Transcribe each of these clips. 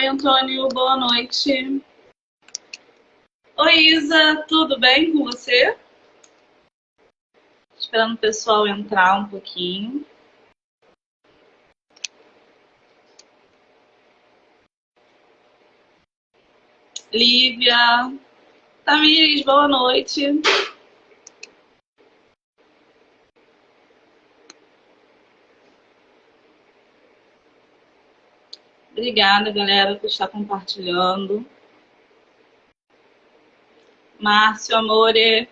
Oi, Antônio, boa noite. Oi, Isa, tudo bem com você? Esperando o pessoal entrar um pouquinho. Lívia, Tamires, boa noite. Obrigada, galera, por estar compartilhando. Márcio, amore.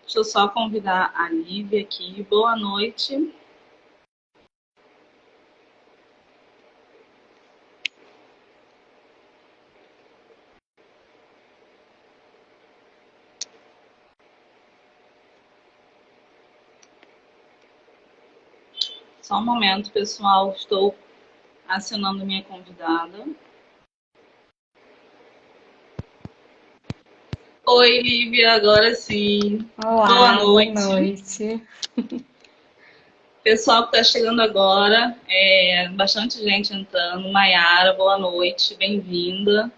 Deixa eu só convidar a Lívia aqui. Boa noite. Só um momento, pessoal. Estou acionando minha convidada. Oi, Lívia, agora sim. Olá, boa noite. Pessoal que está chegando agora, bastante gente entrando. Maiara, boa noite, bem-vinda.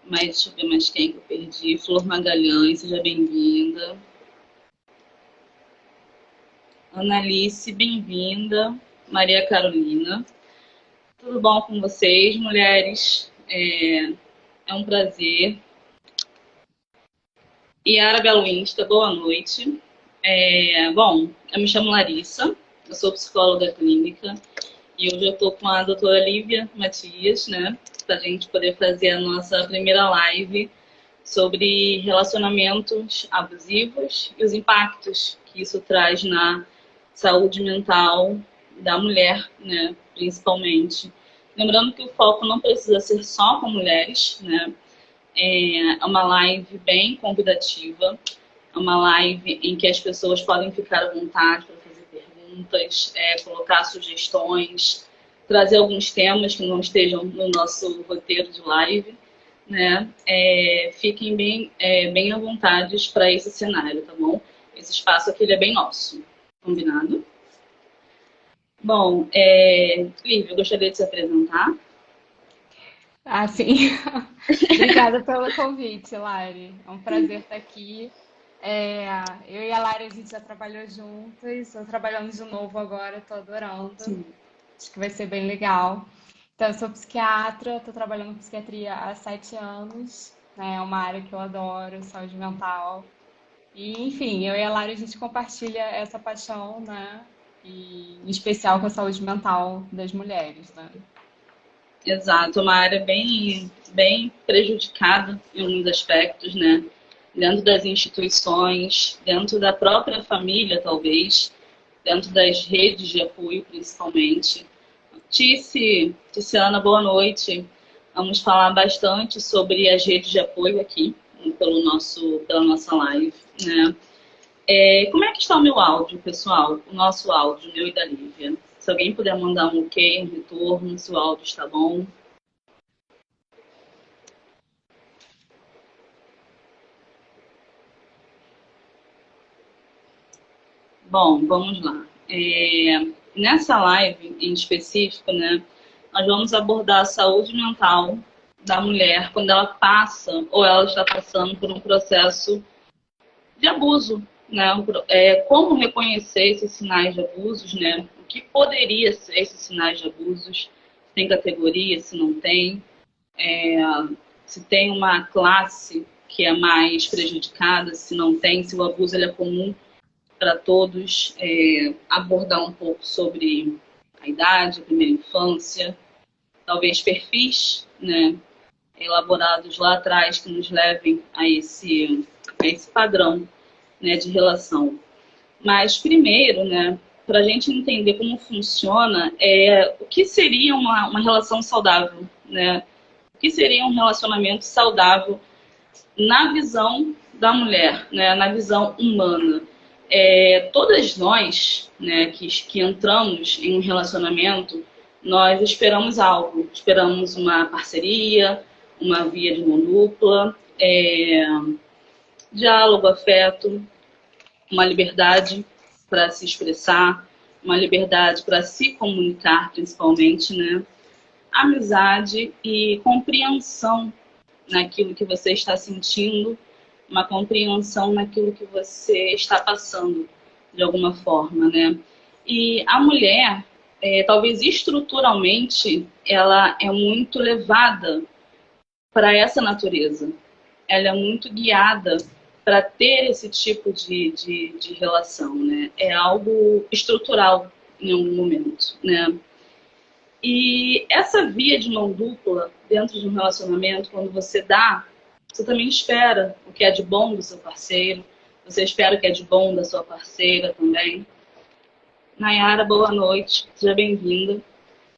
Mas deixa eu ver mais quem que eu perdi. Flor Magalhães, seja bem-vinda. Analice, bem-vinda. Maria Carolina. Tudo bom com vocês, mulheres? É um prazer. Yara Beluinsta, boa noite. Bom, eu me chamo Larissa, eu sou psicóloga clínica e hoje eu estou com a doutora Lívia Matias, né, para a gente poder fazer a nossa primeira live sobre relacionamentos abusivos e os impactos que isso traz na saúde mental da mulher, né, principalmente. Lembrando que o foco não precisa ser só com mulheres, né, é uma live bem convidativa, é uma live em que as pessoas podem ficar à vontade para fazer perguntas, colocar sugestões, trazer alguns temas que não estejam no nosso roteiro de live, né? Fiquem bem à vontade para esse cenário, tá bom? Esse espaço aqui ele é bem nosso, combinado? Bom, Lívia, eu gostaria de se apresentar. Sim. Obrigada pelo convite, Lari. É um prazer estar aqui. Eu e a Lari, a gente já trabalhou juntas, estou trabalhando de novo agora, estou adorando. Sim. Acho que vai ser bem legal. Então, eu sou psiquiatra, estou trabalhando com psiquiatria há 7 anos, né? É uma área que eu adoro, saúde mental. E, enfim, eu e a Lari, a gente compartilha essa paixão, né? E, em especial com a saúde mental das mulheres, né? Exato, uma área bem prejudicada em alguns aspectos, né? Dentro das instituições, dentro da própria família, talvez, dentro das redes de apoio, principalmente. Tiziana, boa noite. Vamos falar bastante sobre as redes de apoio aqui, pela nossa live, né? Como é que está o meu áudio, pessoal? O nosso áudio, meu e da Lívia. Se alguém puder mandar um ok, um retorno, se o áudio está bom. Bom, vamos lá. Nessa live em específico, né, nós vamos abordar a saúde mental da mulher quando ela passa ou ela está passando por um processo de abuso, né? Como reconhecer esses sinais de abusos, né? O que poderia ser esses sinais de abusos? Se tem categoria, se não tem, se tem uma classe que é mais prejudicada, se não tem, se o abuso ele é comum para todos, abordar um pouco sobre a idade, a primeira infância, talvez perfis, né, elaborados lá atrás que nos levem a esse padrão, né, de relação. Mas primeiro, né, para a gente entender como funciona, o que seria uma relação saudável, né? O que seria um relacionamento saudável na visão da mulher, né, na visão humana. Todas nós, né, que entramos em um relacionamento, nós esperamos algo, esperamos uma parceria, uma via de mão dupla, diálogo, afeto, uma liberdade para se expressar, uma liberdade para se comunicar, principalmente, né? Amizade e compreensão naquilo que você está sentindo, uma compreensão naquilo que você está passando, de alguma forma, né? E a mulher, talvez estruturalmente, ela é muito levada para essa natureza. Ela é muito guiada para ter esse tipo de relação, né? É algo estrutural em algum momento, né? E essa via de mão dupla dentro de um relacionamento, quando você dá, você também espera o que é de bom do seu parceiro, você espera o que é de bom da sua parceira também. Nayara, boa noite, seja bem-vinda.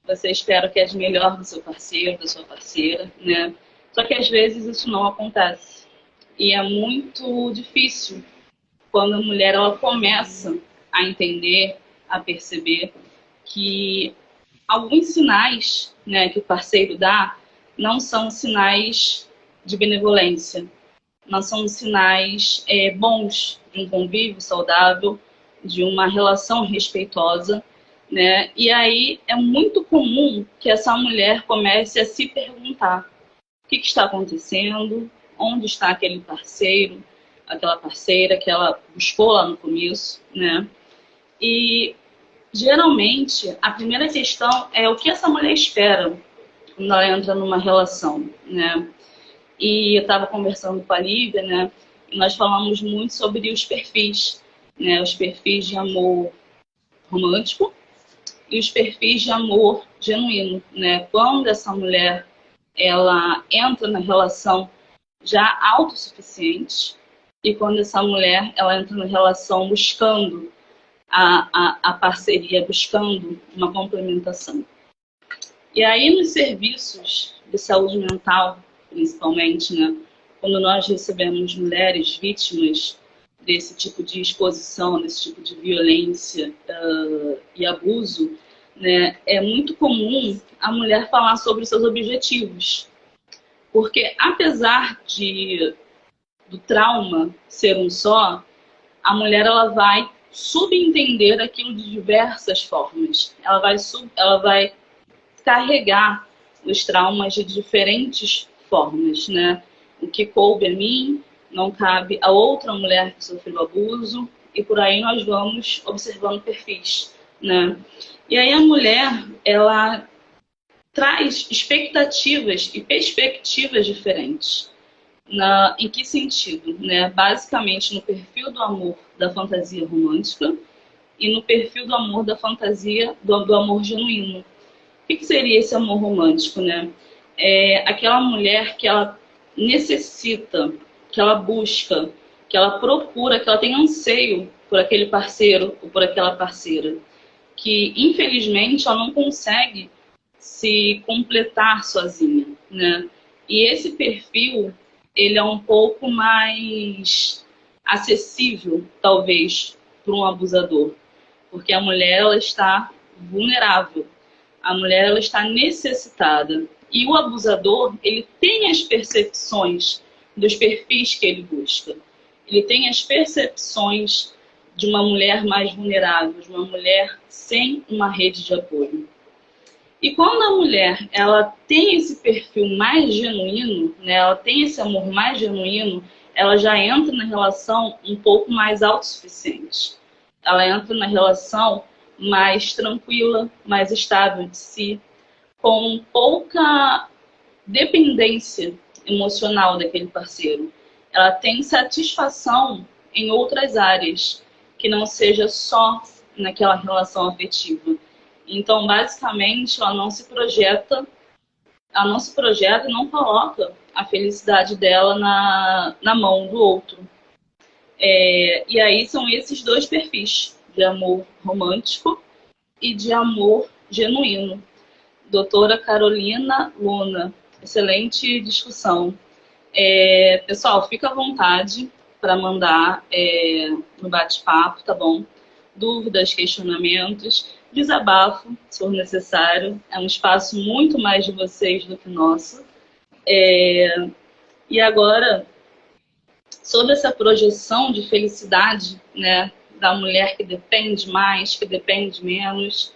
Você espera o que é de melhor do seu parceiro, da sua parceira, né? Só que às vezes isso não acontece. E é muito difícil quando a mulher ela começa a entender, a perceber que alguns sinais, né, que o parceiro dá não são sinais de benevolência, não são sinais bons de um convívio saudável, de uma relação respeitosa, né? E aí é muito comum que essa mulher comece a se perguntar o que está acontecendo, onde está aquele parceiro, aquela parceira que ela buscou lá no começo, né? E geralmente a primeira questão é o que essa mulher espera quando ela entra numa relação, né? E eu estava conversando com a Lívia, né? E nós falamos muito sobre os perfis, né? Os perfis de amor romântico e os perfis de amor genuíno, né? Quando essa mulher ela entra na relação já autossuficiente e quando essa mulher ela entra na relação buscando a parceria, buscando uma complementação. E aí nos serviços de saúde mental, principalmente, né, quando nós recebemos mulheres vítimas desse tipo de exposição, desse tipo de violência e abuso, né, é muito comum a mulher falar sobre os seus objetivos. Porque apesar do trauma ser um só, a mulher ela vai subentender aquilo de diversas formas. Ela vai carregar os traumas de diferentes formas, né? O que coube a mim não cabe a outra mulher que sofreu abuso e por aí nós vamos observando perfis, né? E aí a mulher, ela traz expectativas e perspectivas diferentes. Em que sentido? Né? Basicamente no perfil do amor da fantasia romântica e no perfil do amor da fantasia do amor genuíno. O que seria esse amor romântico? Né? É aquela mulher que ela necessita, que ela busca, que ela procura, que ela tem anseio por aquele parceiro ou por aquela parceira, que infelizmente ela não consegue se completar sozinha, né? E esse perfil, ele é um pouco mais acessível, talvez, para um abusador, porque a mulher ela está vulnerável, a mulher ela está necessitada e o abusador ele tem as percepções dos perfis que ele busca, ele tem as percepções de uma mulher mais vulnerável, de uma mulher sem uma rede de apoio. E quando a mulher ela tem esse perfil mais genuíno, né, ela tem esse amor mais genuíno, ela já entra na relação um pouco mais autossuficiente. Ela entra na relação mais tranquila, mais estável de si, com pouca dependência emocional daquele parceiro. Ela tem satisfação em outras áreas, que não seja só naquela relação afetiva. Então, basicamente, ela não se projeta e não coloca a felicidade dela na mão do outro. E aí são esses dois perfis, de amor romântico e de amor genuíno. Doutora Carolina Luna, excelente discussão. Pessoal, fica à vontade para mandar no bate-papo, tá bom? Dúvidas, questionamentos, desabafo, se for necessário. É um espaço muito mais de vocês do que nosso. E agora, sobre essa projeção de felicidade, né, da mulher que depende mais, que depende menos.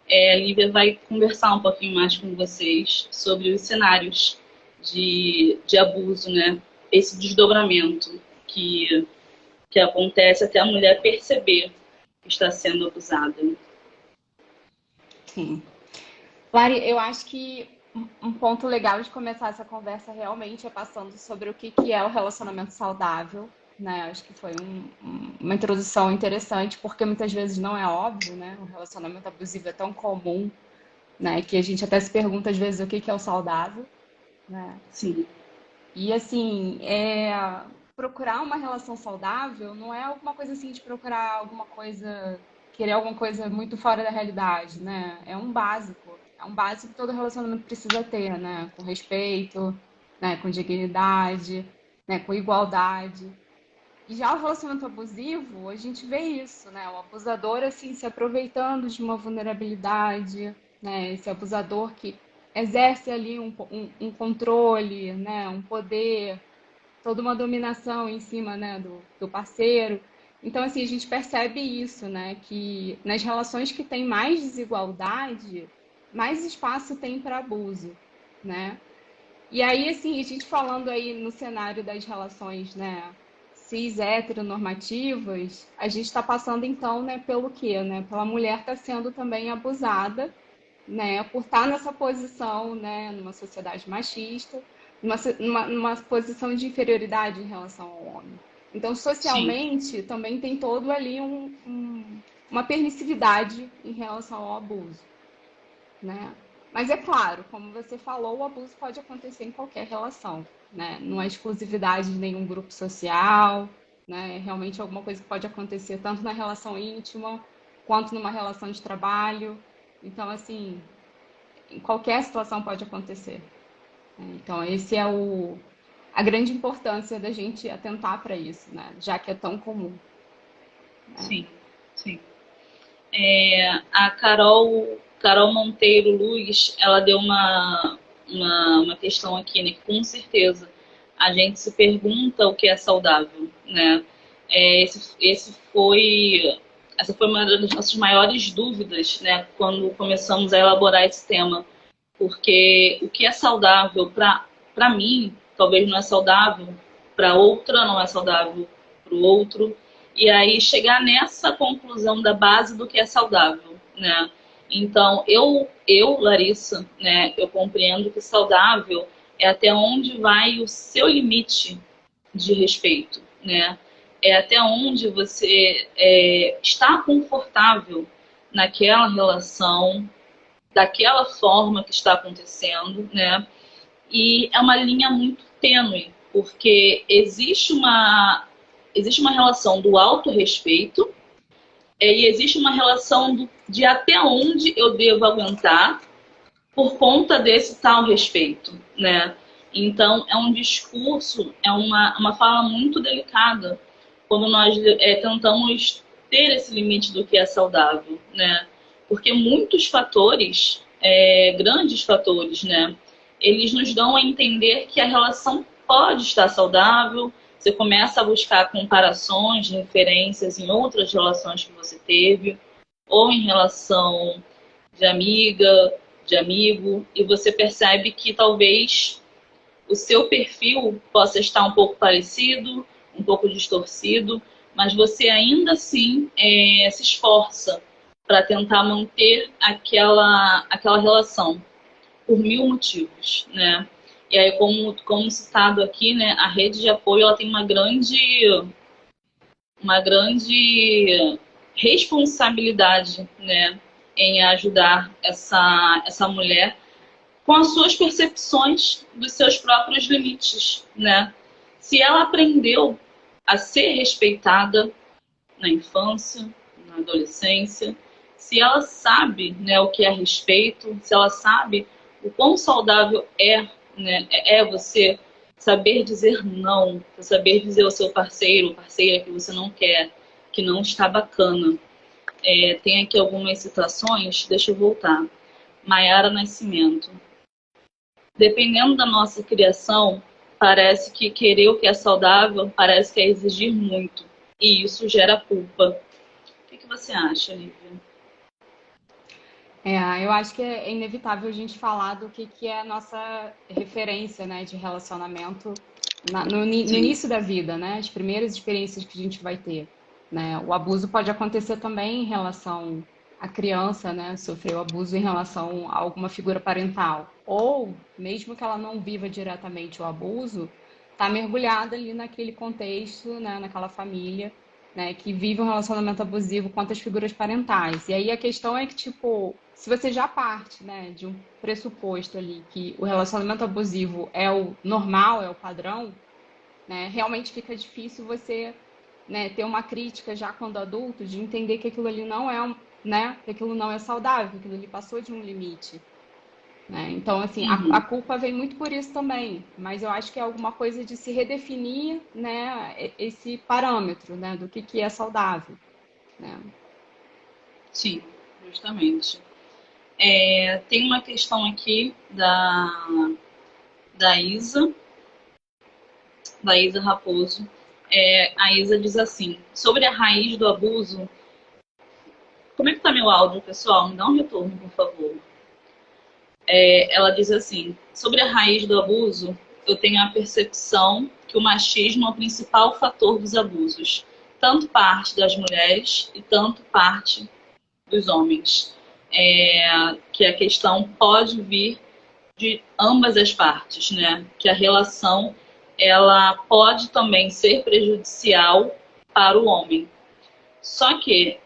A Lívia vai conversar um pouquinho mais com vocês sobre os cenários de abuso, né? Esse desdobramento que acontece até a mulher perceber que está sendo abusada. Sim. Lari, eu acho que um ponto legal de começar essa conversa realmente é passando sobre o que é o relacionamento saudável, né? Acho que foi uma introdução interessante, porque muitas vezes não é óbvio, né? O relacionamento abusivo é tão comum, né? Que a gente até se pergunta às vezes o que é o saudável, né? Sim. E assim, procurar uma relação saudável não é alguma coisa assim de procurar alguma coisa, querer alguma coisa muito fora da realidade, né? É um básico que todo relacionamento precisa ter, né? Com respeito, né? Com dignidade, né? Com igualdade. E já o relacionamento abusivo, a gente vê isso, né? O abusador, assim, se aproveitando de uma vulnerabilidade, né? Esse abusador que exerce ali um controle, né? Um poder, toda uma dominação em cima, né? Do parceiro. Então, assim, a gente percebe isso, né? Que nas relações que tem mais desigualdade, mais espaço tem para abuso, né? E aí, assim, a gente falando aí no cenário das relações, né, cis heteronormativas, a gente está passando então, né, pelo quê, né? Pela mulher estar sendo também abusada, né, por estar nessa posição, né, numa sociedade machista, numa posição de inferioridade em relação ao homem. Então, Sim. socialmente, também tem todo ali uma permissividade em relação ao abuso, né? Mas é claro, como você falou, o abuso pode acontecer em qualquer relação, né? Não é exclusividade de nenhum grupo social, né? É realmente alguma coisa que pode acontecer tanto na relação íntima quanto numa relação de trabalho. Então, assim, em qualquer situação pode acontecer, né? Então, esse é a grande importância da gente atentar para isso, né? Já que é tão comum, né? Sim, sim. A Carol Monteiro Luz, ela deu uma questão aqui, né? Que com certeza a gente se pergunta o que é saudável, né? Essa foi uma das nossas maiores dúvidas, né? Quando começamos a elaborar esse tema, porque o que é saudável para mim, talvez não é saudável para outra, não é saudável para o outro. E aí chegar nessa conclusão da base do que é saudável, né? Então, Larissa, né, eu compreendo que saudável é até onde vai o seu limite de respeito, né? É até onde você está confortável naquela relação, daquela forma que está acontecendo, né? E é uma linha muito tênue, porque existe uma relação do autorrespeito e existe uma relação de até onde eu devo aguentar por conta desse tal respeito, né? Então, é um discurso, é uma fala muito delicada quando nós tentamos ter esse limite do que é saudável, né? Porque muitos fatores, grandes fatores, né? Eles nos dão a entender que a relação pode estar saudável. Você começa a buscar comparações, referências em outras relações que você teve, ou em relação de amiga, de amigo, e você percebe que talvez o seu perfil possa estar um pouco parecido, um pouco distorcido, mas você ainda assim se esforça para tentar manter aquela relação por mil motivos, né? E aí, como citado aqui, né, a rede de apoio ela tem uma grande responsabilidade, né, em ajudar essa mulher com as suas percepções dos seus próprios limites, né? Se ela aprendeu a ser respeitada na infância, na adolescência, se ela sabe, né, o que é respeito, se ela sabe o quão saudável né, você saber dizer não, saber dizer ao seu parceiro, parceira que você não quer, que não está bacana. Tem aqui algumas citações, deixa eu voltar. Maiara Nascimento. Dependendo da nossa criação, Parece que querer o que é saudável parece que é exigir muito. E isso gera culpa. O que você acha, Lívia? Eu acho que é inevitável a gente falar do que é a nossa referência, né, de relacionamento no Sim. início da vida, né, as primeiras experiências que a gente vai ter, né. O abuso pode acontecer também em relação à criança, né, sofreu abuso em relação a alguma figura parental, ou mesmo que ela não viva diretamente o abuso, está mergulhada ali naquele contexto, né, naquela família, né, que vive um relacionamento abusivo com as figuras parentais. E aí a questão é que, tipo, se você já parte, né, de um pressuposto ali que o relacionamento abusivo é o normal, é o padrão, né, realmente fica difícil você, né, ter uma crítica já quando adulto de entender que aquilo ali não é, né, que aquilo não é saudável, que aquilo ali passou de um limite. Né? Então, assim, a Uhum. culpa vem muito por isso também, mas eu acho que é alguma coisa de se redefinir, né, esse parâmetro, né, do que é saudável, né? Sim, justamente. Tem uma questão aqui da Isa, da Isa Raposo. A Isa diz assim, sobre a raiz do abuso. Como é que tá meu áudio, pessoal? Me dá um retorno, por favor. Ela diz assim, sobre a raiz do abuso, eu tenho a percepção que o machismo é o principal fator dos abusos, tanto parte das mulheres e tanto parte dos homens. Que a questão pode vir de ambas as partes, né? Que a relação ela pode também ser prejudicial para o homem. Só que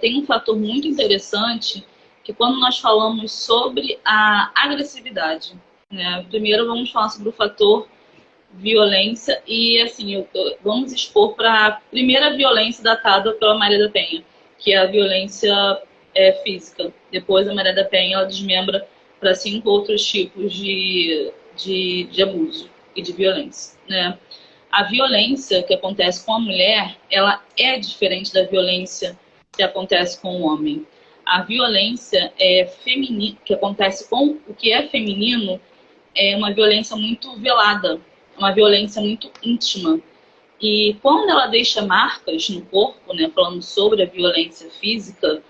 tem um fator muito interessante que quando nós falamos sobre a agressividade, né? Primeiro vamos falar sobre o fator violência e assim vamos expor para a primeira violência datada pela Maria da Penha, que é a violência física. Depois a Maria da Penha ela desmembra para 5 outros tipos de abuso e de violência, né? A violência que acontece com a mulher, ela é diferente da violência que acontece com o homem. A violência feminina, que acontece com o que é feminino, é uma violência muito velada, uma violência muito íntima. E quando ela deixa marcas no corpo, né, falando sobre a violência física,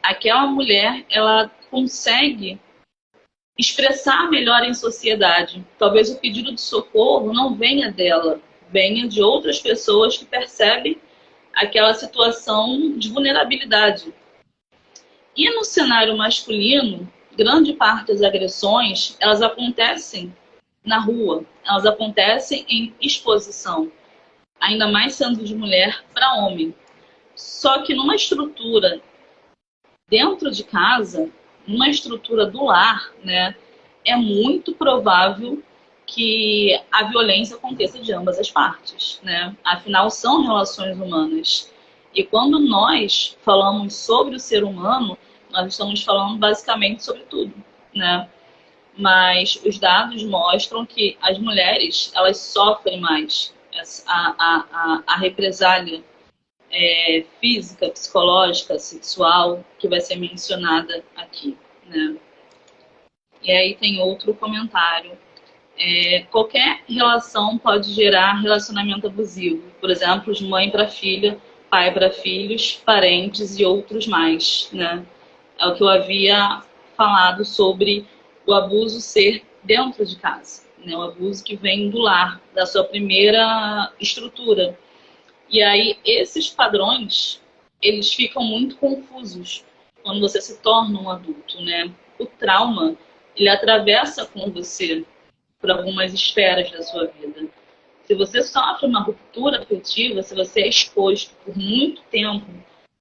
aquela mulher ela consegue expressar melhor em sociedade. Talvez o pedido de socorro não venha dela, venha de outras pessoas que percebem aquela situação de vulnerabilidade. E no cenário masculino, grande parte das agressões, elas acontecem na rua, elas acontecem em exposição, ainda mais sendo de mulher para homem. Só que numa estrutura dentro de casa, numa estrutura do lar, né, é muito provável que a violência aconteça de ambas as partes, né? Afinal, são relações humanas. E quando nós falamos sobre o ser humano, nós estamos falando basicamente sobre tudo, né? Mas os dados mostram que as mulheres, elas sofrem mais a represália física, psicológica, sexual, que vai ser mencionada aqui, né? E aí tem outro comentário. Qualquer relação pode gerar relacionamento abusivo. Por exemplo, de mãe para filha, pai para filhos, parentes e outros mais, né? É o que eu havia falado sobre o abuso ser dentro de casa, né? O abuso que vem do lar, da sua primeira estrutura. E aí, esses padrões, eles ficam muito confusos quando você se torna um adulto, né? O trauma, ele atravessa com você por algumas esferas da sua vida. Se você sofre uma ruptura afetiva, se você é exposto por muito tempo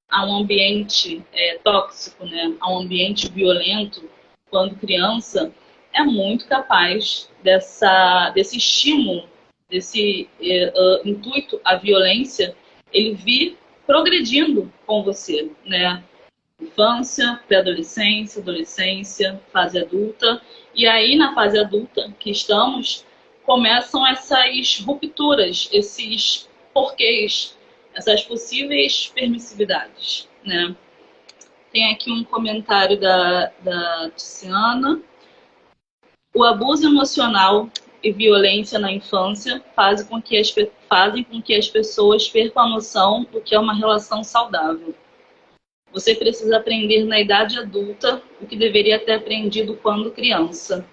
a um ambiente tóxico, né? A um ambiente violento, quando criança, é muito capaz desse estímulo, desse intuito à violência, ele vir progredindo com você, né? Infância, pré-adolescência, adolescência, fase adulta. E aí, na fase adulta que estamos, começam essas rupturas, esses porquês, essas possíveis permissividades, né? Tem aqui um comentário da Tiziana. O abuso emocional e violência na infância fazem com que as pessoas percam a noção do que é uma relação saudável. Você precisa aprender na idade adulta o que deveria ter aprendido quando criança.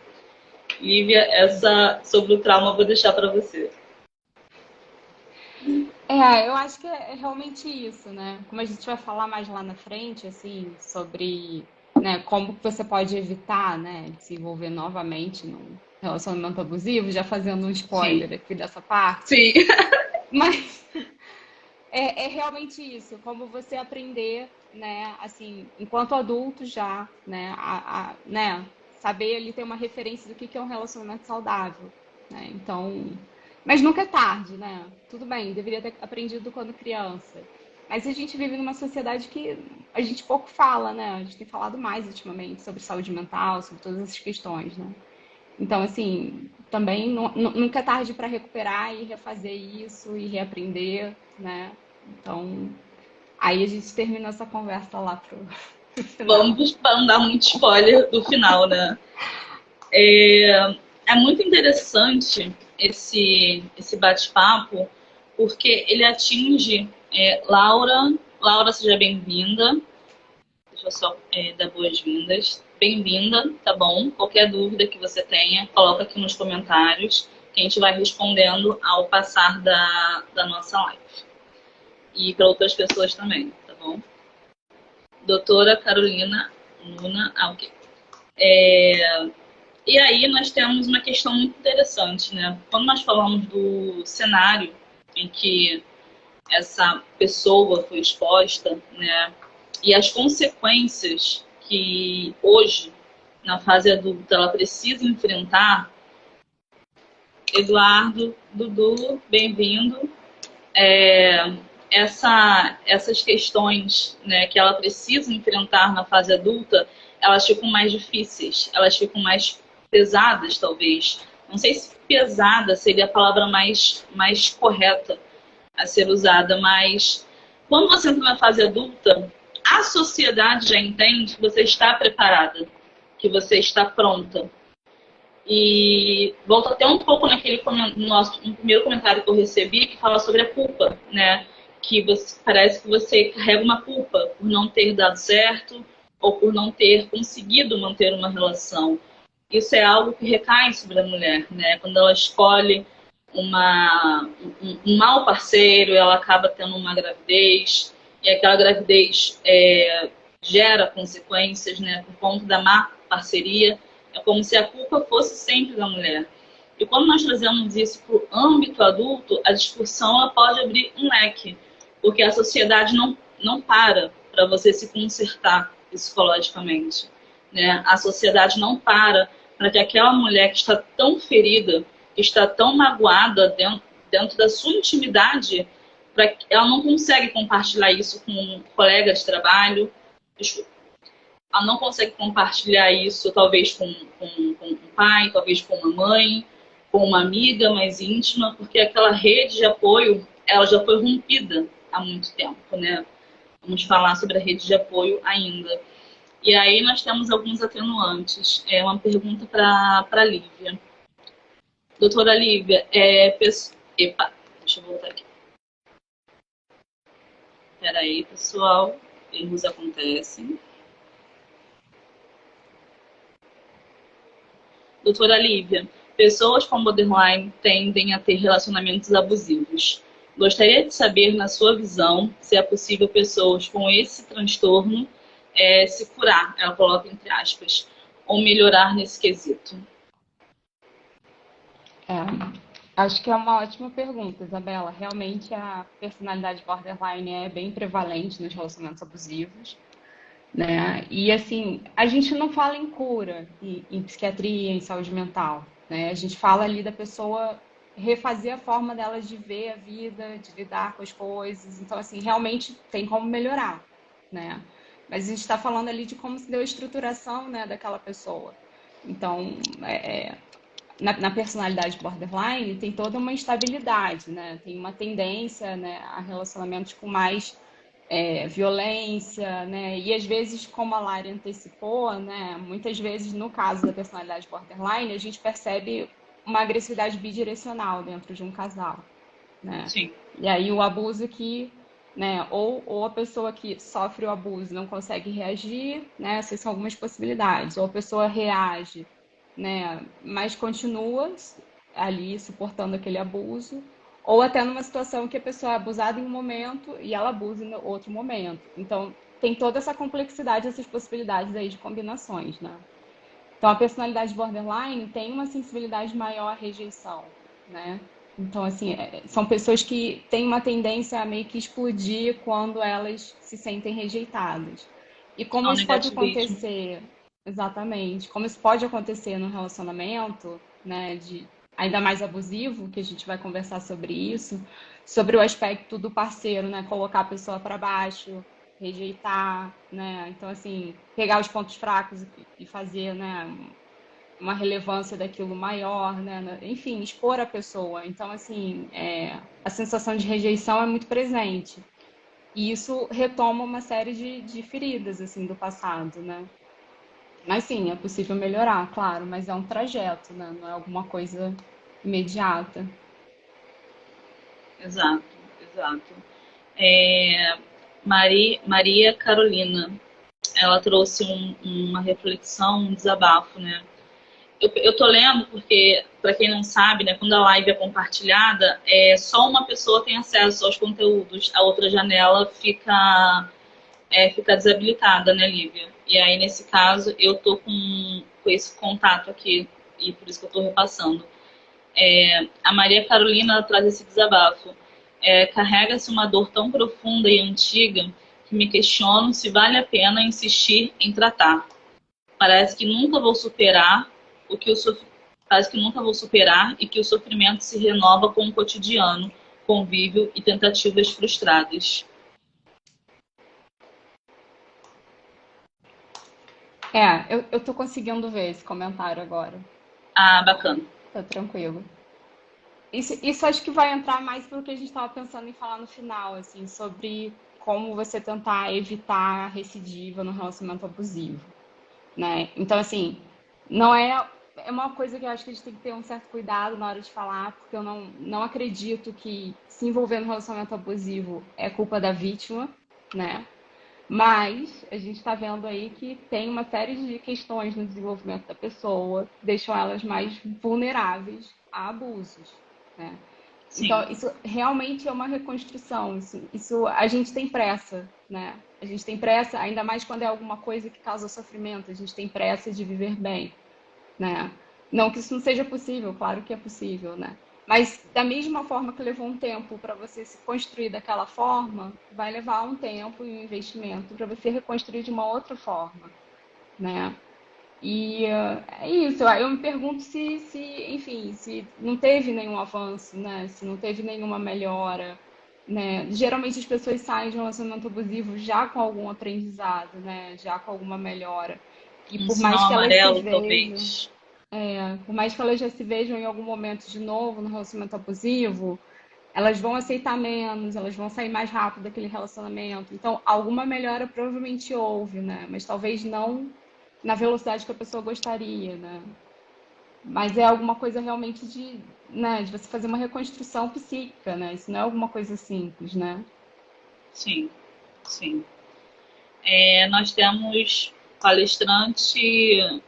Lívia, essa sobre o trauma eu vou deixar para você. Eu acho que é realmente isso, né? Como a gente vai falar mais lá na frente, assim, sobre, né, como que você pode evitar, né, de se envolver novamente num relacionamento abusivo, já fazendo um Sim. spoiler aqui dessa parte. Sim. Mas é realmente isso, como você aprender, né, assim, enquanto adulto já, né, né, saber ali ter uma referência do que é um relacionamento saudável, né? Então, mas nunca é tarde, né? Tudo bem, deveria ter aprendido quando criança. Mas a gente vive numa sociedade que a gente pouco fala, né? A gente tem falado mais ultimamente sobre saúde mental, sobre todas essas questões, né? Então, assim, também nunca é tarde para recuperar e refazer isso e reaprender, né? Então, aí a gente termina essa conversa lá pro final. Vamos para não dar muito spoiler do final, né? É muito interessante esse bate-papo, porque ele atinge Laura. Laura, seja bem-vinda. Deixa eu só dar boas-vindas. Bem-vinda, tá bom? Qualquer dúvida que você tenha, coloca aqui nos comentários, que a gente vai respondendo ao passar da nossa live. E para outras pessoas também, tá bom? Doutora Carolina Luna Alque. E aí nós temos uma questão muito interessante, né? Quando nós falamos do cenário em que essa pessoa foi exposta, né? E as consequências que hoje, na fase adulta, ela precisa enfrentar. Eduardo, Dudu, bem-vindo. Essas questões, né, que ela precisa enfrentar na fase adulta, elas ficam mais difíceis, elas ficam mais pesadas, talvez. Não sei se pesada seria a palavra mais correta a ser usada, mas quando você entra na fase adulta, a sociedade já entende que você está preparada, que você está pronta. E volto até um pouco no primeiro comentário que eu recebi, que fala sobre a culpa, né? Que parece que você carrega uma culpa por não ter dado certo ou por não ter conseguido manter uma relação. Isso é algo que recai sobre a mulher, né? Quando ela escolhe um mau parceiro, ela acaba tendo uma gravidez, e aquela gravidez gera consequências, né? Por conta da má parceria. É como se a culpa fosse sempre da mulher. E quando nós trazemos isso para o âmbito adulto, a discussão ela pode abrir um leque, porque a sociedade não para você se consertar psicologicamente, né? A sociedade não para que aquela mulher que está tão ferida, que está tão magoada dentro da sua intimidade, ela não consegue compartilhar isso com um colega de trabalho, ela não consegue compartilhar isso, talvez com um pai, talvez com uma mãe, com uma amiga mais íntima, porque aquela rede de apoio, ela já foi rompida há muito tempo, né? Vamos falar sobre a rede de apoio ainda. E aí nós temos alguns atenuantes. É uma pergunta para a Lívia. Doutora Lívia, epa, deixa eu voltar aqui. Espera aí, pessoal. Erros acontecem. Doutora Lívia, pessoas com borderline tendem a ter relacionamentos abusivos. Gostaria de saber, na sua visão, se é possível pessoas com esse transtorno se curar, ela coloca entre aspas, ou melhorar nesse quesito. Acho que é uma ótima pergunta, Isabela. Realmente a personalidade borderline é bem prevalente nos relacionamentos abusivos, né? E assim, a gente não fala em cura, em psiquiatria, em saúde mental, né? A gente fala ali da pessoa refazer a forma dela de ver a vida, de lidar com as coisas. Então, assim, realmente tem como melhorar, né? Mas a gente está falando ali de como se deu a estruturação, né, daquela pessoa. Então, na personalidade borderline tem toda uma instabilidade, né? Tem uma tendência, né, a relacionamentos com mais violência, né? E às vezes, como a Lari antecipou, né? Muitas vezes, no caso da personalidade borderline, a gente percebe uma agressividade bidirecional dentro de um casal, né? Sim. E aí o abuso que, né, ou a pessoa que sofre o abuso não consegue reagir, né? Essas são algumas possibilidades. Ou a pessoa reage, né, mas continua ali suportando aquele abuso, ou até numa situação que a pessoa é abusada em um momento e ela abusa em outro momento. Então, tem toda essa complexidade, essas possibilidades aí de combinações, né? Então, a personalidade borderline tem uma sensibilidade maior à rejeição, né? Então, assim, são pessoas que têm uma tendência a meio que explodir quando elas se sentem rejeitadas. E como Ao isso pode negativismo. acontecer, exatamente, como isso pode acontecer no relacionamento, né, de ainda mais abusivo, que a gente vai conversar sobre isso, sobre o aspecto do parceiro, né, colocar a pessoa para baixo, rejeitar, né? Então, assim, pegar os pontos fracos e fazer, né, uma relevância daquilo maior, né? Enfim, expor a pessoa. Então, assim, a sensação de rejeição é muito presente. E isso retoma uma série de feridas, assim, do passado, né? Mas sim, é possível melhorar, claro, mas é um trajeto, né? Não é alguma coisa imediata. Exato, exato. É, Maria Carolina, ela trouxe uma reflexão, um desabafo, né? Eu tô lendo porque, para quem não sabe, né, quando a live é compartilhada, só uma pessoa tem acesso aos conteúdos, a outra janela fica desabilitada, né, Lívia? E aí, nesse caso, eu tô com esse contato aqui, e por isso que eu tô repassando. A Maria Carolina ela traz esse desabafo. Carrega-se uma dor tão profunda e antiga que me questiono se vale a pena insistir em tratar. Parece que nunca vou superar o que o sof... Parece que nunca vou superar e que o sofrimento se renova com o cotidiano, convívio e tentativas frustradas. Eu tô conseguindo ver esse comentário agora. Ah, bacana. Tá tranquilo. Isso acho que vai entrar mais pelo que a gente estava pensando em falar no final, assim, sobre como você tentar evitar a recidiva no relacionamento abusivo, né? Então, assim, não é, é uma coisa que eu acho que a gente tem que ter um certo cuidado na hora de falar, porque eu não acredito que se envolver no relacionamento abusivo é culpa da vítima, né? Mas a gente está vendo aí que tem uma série de questões no desenvolvimento da pessoa que deixam elas mais vulneráveis a abusos, né? Sim, Então, isso realmente é uma reconstrução. Isso a gente tem pressa, né? A gente tem pressa, ainda mais quando é alguma coisa que causa sofrimento, a gente tem pressa de viver bem, né? Não que isso não seja possível, claro que é possível, né? Mas da mesma forma que levou um tempo para você se construir daquela forma, vai levar um tempo e um investimento para você reconstruir de uma outra forma, né? E é isso. Eu me pergunto enfim, se não teve nenhum avanço, né? Se não teve nenhuma melhora, né? Geralmente as pessoas saem de um relacionamento abusivo já com algum aprendizado, né? Já com alguma melhora. E um por mais sinal que elas se amarelo, vejam, talvez. por mais que elas já se vejam em algum momento de novo no relacionamento abusivo, elas vão aceitar menos, elas vão sair mais rápido daquele relacionamento. Então, alguma melhora provavelmente houve, né? Mas talvez não na velocidade que a pessoa gostaria, né? Mas é alguma coisa realmente né, de você fazer uma reconstrução psíquica, né? Isso não é alguma coisa simples, né? Sim, sim. Nós temos palestrante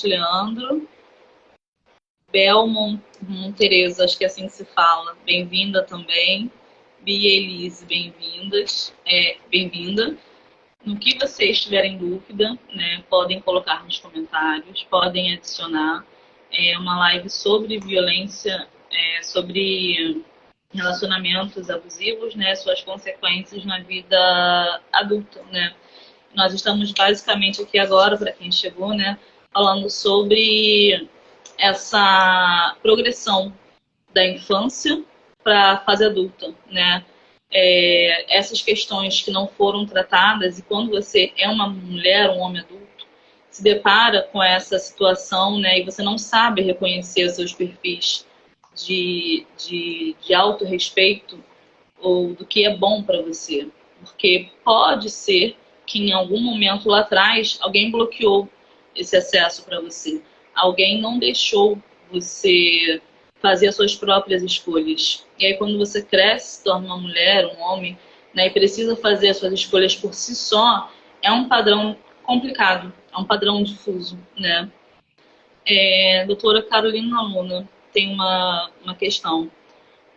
Leandro, Tereza, acho que é assim que se fala. Bem-vinda também. Bia e Elise, bem-vindas. Bem-vinda. No que vocês tiverem dúvida, né, podem colocar nos comentários, podem adicionar. É uma live sobre violência, sobre relacionamentos abusivos, né, suas consequências na vida adulta, né. Nós estamos basicamente aqui agora, para quem chegou, né, falando sobre essa progressão da infância para a fase adulta, né? Essas questões que não foram tratadas e quando você é uma mulher, um homem adulto, se depara com essa situação, né? E você não sabe reconhecer os seus perfis de autorrespeito ou do que é bom para você, porque pode ser que em algum momento lá atrás alguém bloqueou esse acesso para você, alguém não deixou você fazer as suas próprias escolhas. E aí quando você cresce, se torna uma mulher, um homem, né, e precisa fazer as suas escolhas por si só, é um padrão complicado, é um padrão difuso, né? Doutora Carolina Luna tem uma questão.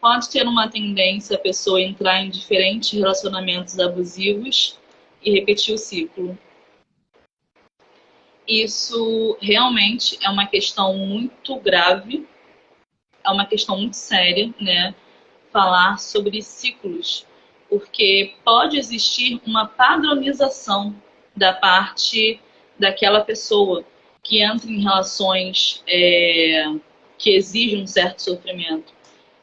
Pode ter uma tendência a pessoa entrar em diferentes relacionamentos abusivos e repetir o ciclo. Isso realmente é uma questão muito grave, é uma questão muito séria, né? Falar sobre ciclos, porque pode existir uma padronização da parte daquela pessoa que entra em relações que exigem um certo sofrimento.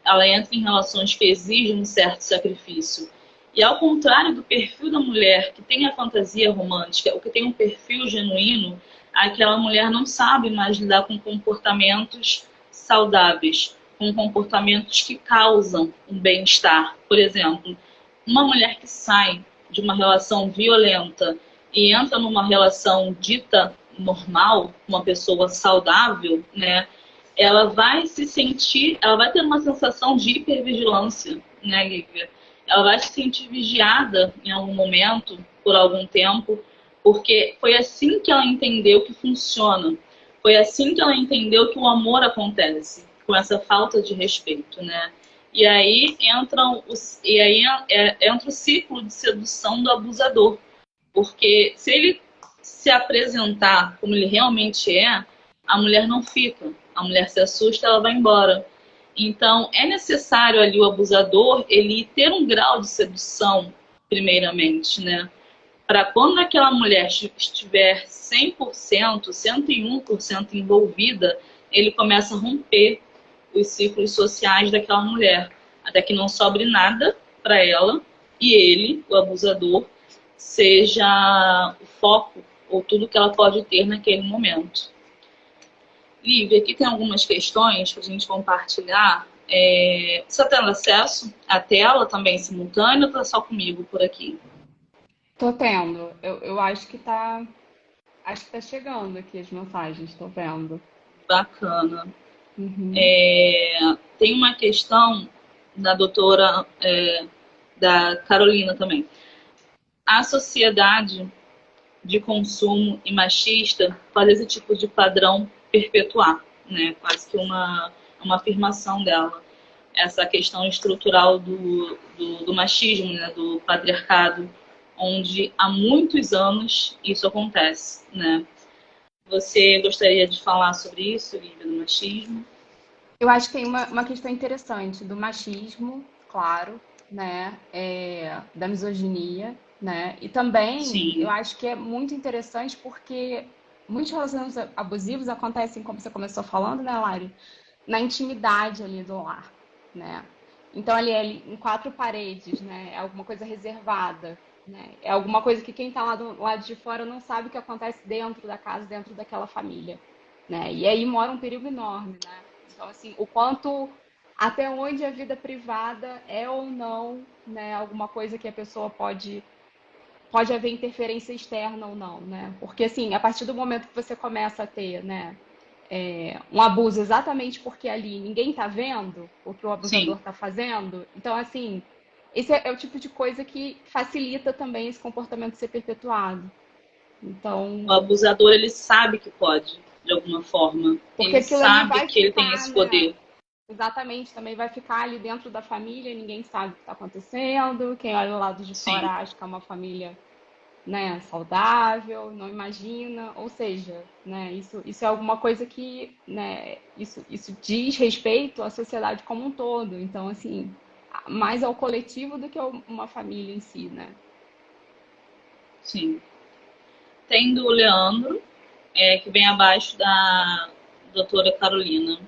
Ela entra em relações que exigem um certo sacrifício. E ao contrário do perfil da mulher que tem a fantasia romântica, ou que tem um perfil genuíno, aquela mulher não sabe mais lidar com comportamentos saudáveis, com comportamentos que causam um bem-estar. Por exemplo, uma mulher que sai de uma relação violenta e entra numa relação dita normal, uma pessoa saudável, né? Ela vai se sentir, ela vai ter uma sensação de hipervigilância, né, Lívia? Ela vai se sentir vigiada em algum momento, por algum tempo, porque foi assim que ela entendeu que funciona. Foi assim que ela entendeu que o amor acontece, com essa falta de respeito, né? E aí entra o ciclo de sedução do abusador. Porque se ele se apresentar como ele realmente é, a mulher não fica. A mulher se assusta, ela vai embora. Então, é necessário ali o abusador, ele ter um grau de sedução, primeiramente, né? Para quando aquela mulher estiver 100%, 101% envolvida, ele começa a romper os ciclos sociais daquela mulher, até que não sobre nada para ela e ele, o abusador, seja o foco ou tudo que ela pode ter naquele momento. Lívia, aqui tem algumas questões para a gente compartilhar. Você está tendo acesso à tela também simultâneo ou está só comigo por aqui? Tô tendo. Eu acho que tá. Acho que tá chegando aqui as mensagens, tô vendo. Bacana. Uhum. Tem uma questão da doutora, da Carolina também. A sociedade de consumo e machista faz esse tipo de padrão perpetuar, né? Quase que uma afirmação dela. Essa questão estrutural do machismo, né? Do patriarcado, onde há muitos anos isso acontece, né? Você gostaria de falar sobre isso, Lívia, do machismo? Eu acho que tem uma questão interessante do machismo, claro, né? Da misoginia, né? E também eu Sim, acho que é muito interessante porque muitos relacionamentos abusivos acontecem, como você começou falando, né, Lari? Na intimidade ali do lar, né? Então ali em quatro paredes, né? É alguma coisa reservada, né? É alguma coisa que quem está lá do lado de fora não sabe o que acontece dentro da casa, dentro daquela família, né? E aí mora um perigo enorme, né? Então assim, o quanto até onde a vida privada é ou não, né? Alguma coisa que a pessoa pode haver interferência externa ou não, né? Porque assim, a partir do momento que você começa a ter, né? Um abuso exatamente porque ali ninguém está vendo o que o abusador sim. está fazendo. Então, assim, esse é o tipo de coisa que facilita também esse comportamento ser perpetuado. O Então, abusador, ele sabe que pode, de alguma forma. porque Ele aquilo ali sabe vai que ele tem ficar, esse né? poder. Exatamente, também vai ficar ali dentro da família, ninguém sabe o que está acontecendo. Quem olha do lado de fora Sim, acha que é uma família, né, saudável, não imagina, ou seja, né, isso é alguma coisa que, né, isso diz respeito à sociedade como um todo, então, assim, mais ao coletivo do que a uma família em si, né? sim. Tem do Leandro, que vem abaixo da doutora Carolina,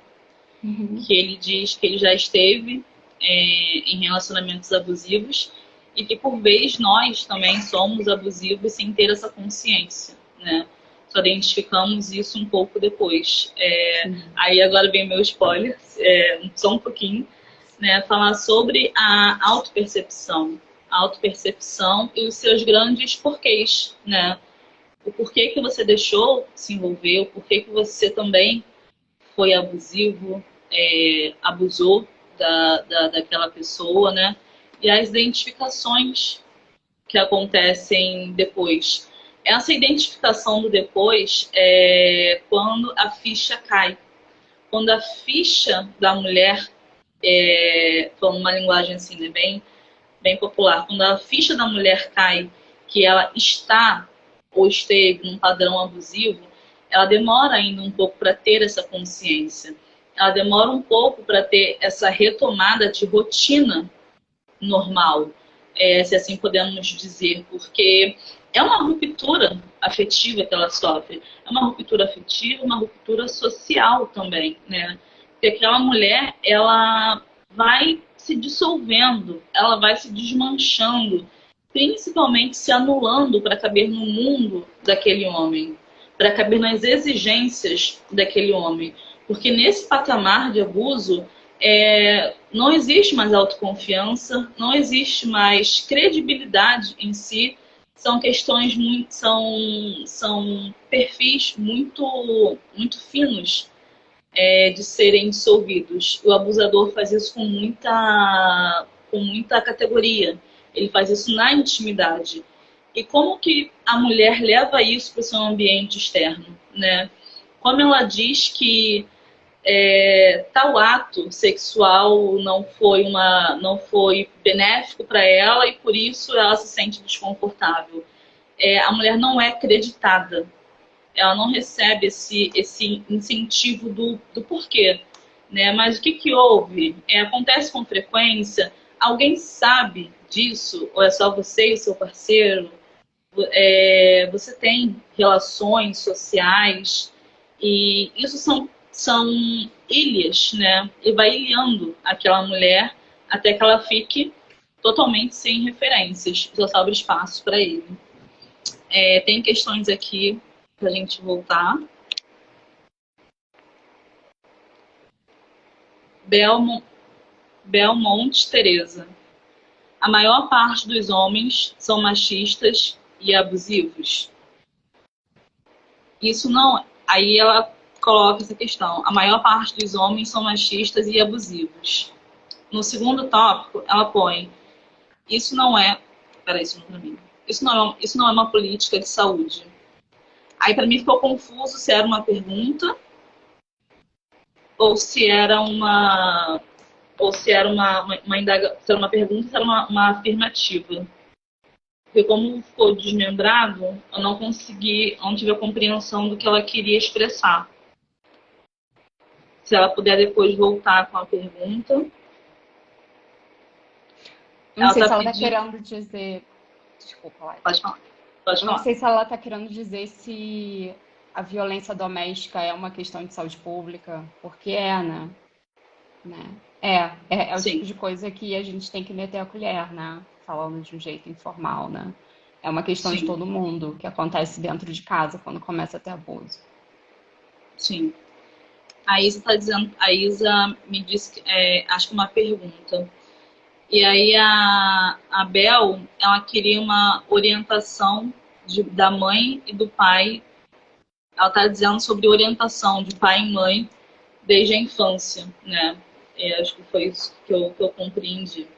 Uhum. que ele diz que ele já esteve em relacionamentos abusivos e que por vez nós também somos abusivos sem ter essa consciência, né? Só identificamos isso um pouco depois. Sim. Aí agora vem meu spoiler, só um pouquinho, né? Falar sobre a autopercepção e os seus grandes porquês, né? O porquê que você deixou se envolver, o porquê que você também foi abusivo, abusou daquela pessoa, né? E as identificações que acontecem depois. Essa identificação do depois é quando a ficha cai. Quando a ficha da mulher, falando uma linguagem assim, né, bem popular, quando a ficha da mulher cai, que ela está ou esteve num padrão abusivo, ela demora ainda um pouco para ter essa consciência. Ela demora um pouco para ter essa retomada de rotina normal, se assim podemos dizer, porque é uma ruptura afetiva que ela sofre. É uma ruptura afetiva, uma ruptura social também, né? Porque aquela mulher, ela vai se dissolvendo, ela vai se desmanchando, principalmente se anulando para caber no mundo daquele homem, para caber nas exigências daquele homem. Porque nesse patamar de abuso, não existe mais autoconfiança, não existe mais credibilidade em si. São questões muito, são perfis muito finos, de serem dissolvidos. O abusador faz isso com muita categoria. Ele faz isso na intimidade. E como que a mulher leva isso para o seu ambiente externo, né? Como ela diz que tal ato sexual não foi benéfico para ela e por isso ela se sente desconfortável. A mulher não é acreditada, ela não recebe esse incentivo do porquê, né? Mas o que houve? Acontece com frequência? Alguém sabe disso? Ou é só você e o seu parceiro? Você tem relações sociais e isso são ilhas, né? E vai ilhando aquela mulher até que ela fique totalmente sem referências, só sobra espaço para ele. Tem questões aqui para a gente voltar. Belmonte Teresa. A maior parte dos homens são machistas e abusivos. Isso não. Aí ela coloca essa questão. A maior parte dos homens são machistas e abusivos. No segundo tópico, ela põe: isso não é. Peraí, isso não é pra mim. Isso não é uma política de saúde. Aí para mim ficou confuso se era uma pergunta ou se era uma. Ou se era se era uma pergunta, se era uma afirmativa. Porque como ficou desmembrado, eu não tive a compreensão do que ela queria expressar. Se ela puder depois voltar com a pergunta. Não Ela sei está se ela está pedindo. querendo dizer. Desculpa, Laís. Pode falar. Pode Eu não falar. sei se ela está querendo dizer se a violência doméstica é uma questão de saúde pública, porque né? É o tipo Sim, de coisa que a gente tem que meter a colher, né? Falando de um jeito informal, né? É uma questão de sim, todo mundo que acontece dentro de casa quando começa a ter abuso. sim. A Isa está dizendo, a Isa me disse que acho que uma pergunta. E aí a Bel, ela queria uma orientação da mãe e do pai. Ela está dizendo sobre orientação de pai e mãe desde a infância, né? Acho que foi isso que eu compreendi.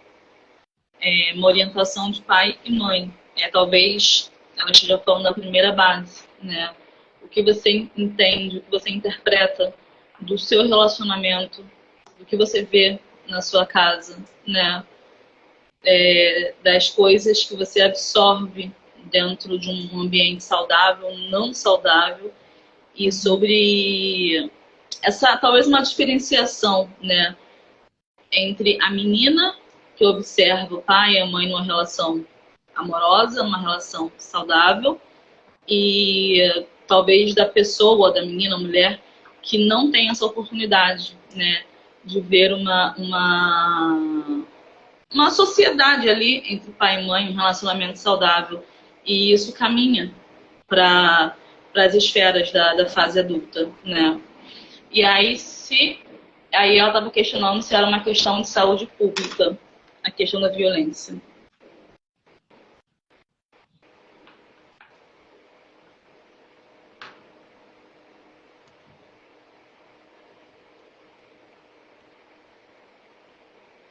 Uma orientação de pai e mãe. Talvez ela esteja falando da primeira base, né? O que você entende, o que você interpreta do seu relacionamento, do que você vê na sua casa, né? Das coisas que você absorve dentro de um ambiente saudável, não saudável, e sobre essa talvez uma diferenciação, né, entre a menina que observa o pai e a mãe numa relação amorosa, uma relação saudável, e talvez da pessoa, da menina, mulher, que não tem essa oportunidade, né, de ver uma sociedade ali entre pai e mãe, um relacionamento saudável. E isso caminha para as esferas da fase adulta, né? E aí ela estava questionando se era uma questão de saúde pública, a questão da violência.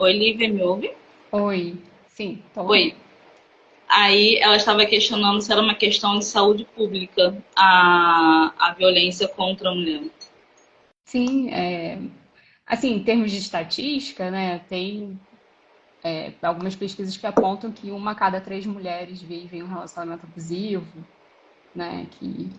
Oi, Lívia, me ouve? Oi, sim, tô Oi. ouvindo. Aí ela estava questionando se era uma questão de saúde pública a violência contra a mulher. Sim, assim, em termos de estatística, né, tem algumas pesquisas que apontam que uma a cada três mulheres vivem um relacionamento abusivo, né, que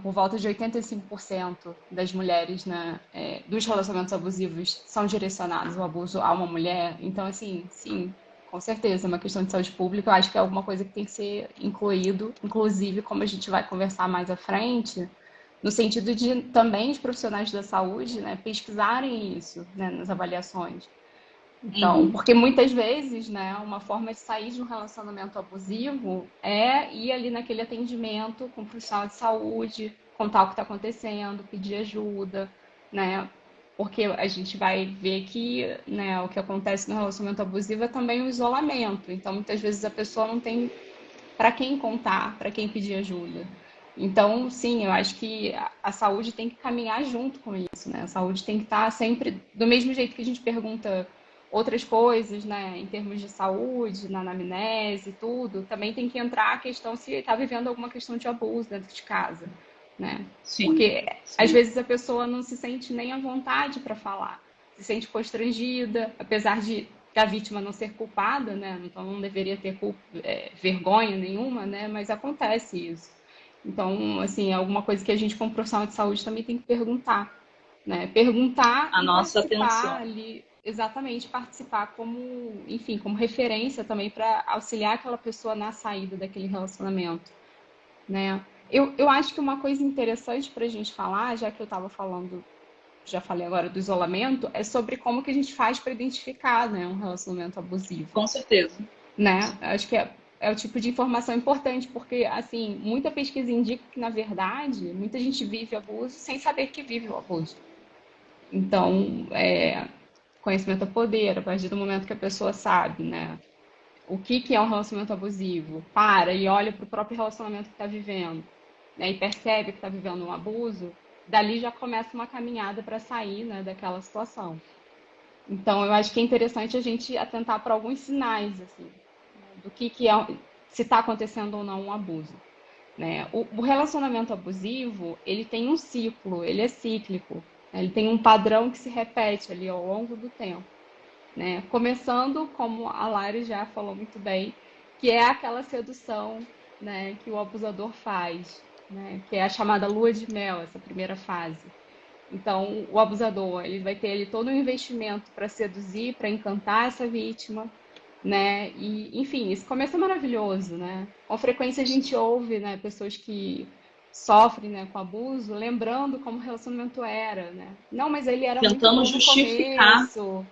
por volta de 85% das mulheres, né, dos relacionamentos abusivos são direcionados ao abuso a uma mulher. Então, assim, sim, com certeza, é uma questão de saúde pública. Eu acho que é alguma coisa que tem que ser incluído, inclusive, como a gente vai conversar mais à frente, no sentido de também os profissionais da saúde, né, pesquisarem isso, né, nas avaliações. Então, Uhum. porque muitas vezes, né, uma forma de sair de um relacionamento abusivo é ir ali naquele atendimento com o profissional de saúde, contar o que está acontecendo, pedir ajuda, né? Porque a gente vai ver que, né, o que acontece no relacionamento abusivo é também o isolamento. Então, muitas vezes a pessoa não tem para quem contar, para quem pedir ajuda. Então, sim, eu acho que a saúde tem que caminhar junto com isso, né? A saúde tem que estar sempre do mesmo jeito que a gente pergunta outras coisas, né, em termos de saúde, na anamnese, tudo, também tem que entrar a questão se está vivendo alguma questão de abuso dentro de casa, né? Sim, Porque às sim. vezes a pessoa não se sente nem à vontade para falar, se sente constrangida, apesar de da vítima não ser culpada, né? Então não deveria ter vergonha nenhuma, né? Mas acontece isso. Então, assim, é alguma coisa que a gente, como profissional de saúde, também tem que perguntar, né? Perguntar A e nossa participar atenção. ali, exatamente, participar como, enfim, como referência também para auxiliar aquela pessoa na saída daquele relacionamento, né? Eu acho que uma coisa interessante para a gente falar, já que eu estava falando, já falei agora do isolamento, é sobre como que a gente faz para identificar, né, um relacionamento abusivo, Com certeza. né? Acho que é o tipo de informação importante, porque, assim, muita pesquisa indica que, na verdade, muita gente vive abuso sem saber que vive o abuso. Então, conhecimento é poder, a partir do momento que a pessoa sabe, né, o que é um relacionamento abusivo, para e olha para o próprio relacionamento que está vivendo, né, e percebe que está vivendo um abuso, dali já começa uma caminhada para sair, né, daquela situação. Então, eu acho que é interessante a gente atentar para alguns sinais, assim, né, do que é, se está acontecendo ou não um abuso, né? O relacionamento abusivo, ele tem um ciclo, ele é cíclico, né? Ele tem um padrão que se repete ali ao longo do tempo, né? Começando, como a Lari já falou muito bem, que é aquela sedução, né, que o abusador faz, né? Que é a chamada lua de mel, essa primeira fase. Então, o abusador, ele vai ter ali todo um investimento para seduzir, para encantar essa vítima, né? E, enfim, esse começo é maravilhoso, né? Com frequência a gente ouve, né, pessoas que sofrem, né, com abuso, lembrando como o relacionamento era, né? Não, mas ele era muito Tentando bom no justificar começo.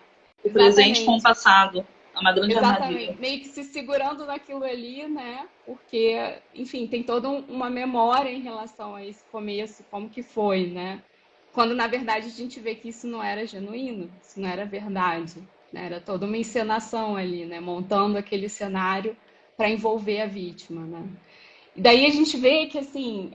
o presente com o Exatamente. passado. É uma grande armadilha. Exatamente, meio que se segurando naquilo ali, né? Porque, enfim, tem toda uma memória em relação a esse começo, como que foi, né? Quando na verdade a gente vê que isso não era genuíno, isso não era verdade, né? Era toda uma encenação ali, né? Montando aquele cenário para envolver a vítima, né? E daí a gente vê que, assim,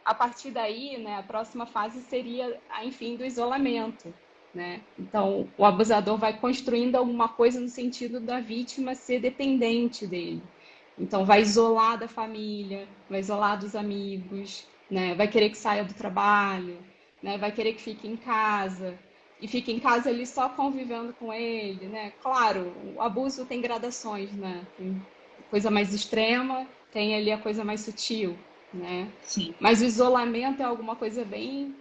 a partir daí, né, a próxima fase seria, enfim, do isolamento, né? Então, o abusador vai construindo alguma coisa no sentido da vítima ser dependente dele. Então, vai isolar da família, vai isolar dos amigos, né? Vai querer que saia do trabalho, né? Vai querer que fique em casa e fique em casa ali só convivendo com ele, né? Claro, o abuso tem gradações, né? Tem coisa mais extrema, tem ali a coisa mais sutil, né? Sim. Mas o isolamento é alguma coisa bem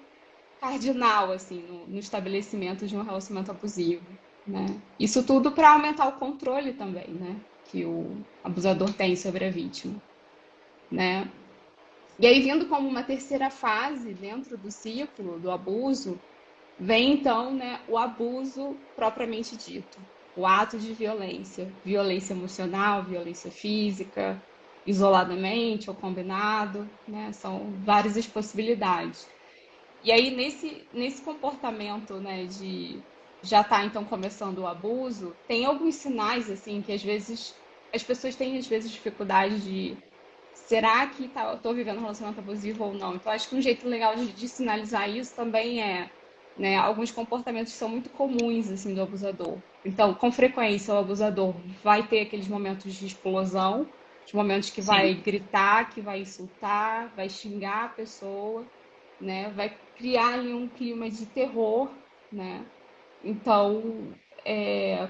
cardinal, assim, no estabelecimento de um relacionamento abusivo, né? Isso tudo para aumentar o controle também, né? Que o abusador tem sobre a vítima, né? E aí, vindo como uma terceira fase dentro do ciclo do abuso, vem então, né, o abuso propriamente dito, o ato de violência, violência emocional, violência física, isoladamente ou combinado, né? São várias as possibilidades. E aí, nesse comportamento, né, de já tá então começando o abuso, tem alguns sinais, assim, que às vezes as pessoas têm, às vezes, dificuldade de será que eu tô vivendo um relacionamento abusivo ou não? Então, acho que um jeito legal de sinalizar isso também é né, alguns comportamentos que são muito comuns assim do abusador. Então, com frequência, o abusador vai ter aqueles momentos de explosão, os momentos que vai Sim, gritar, que vai insultar, vai xingar a pessoa, né, vai criar ali um clima de terror, né? Então,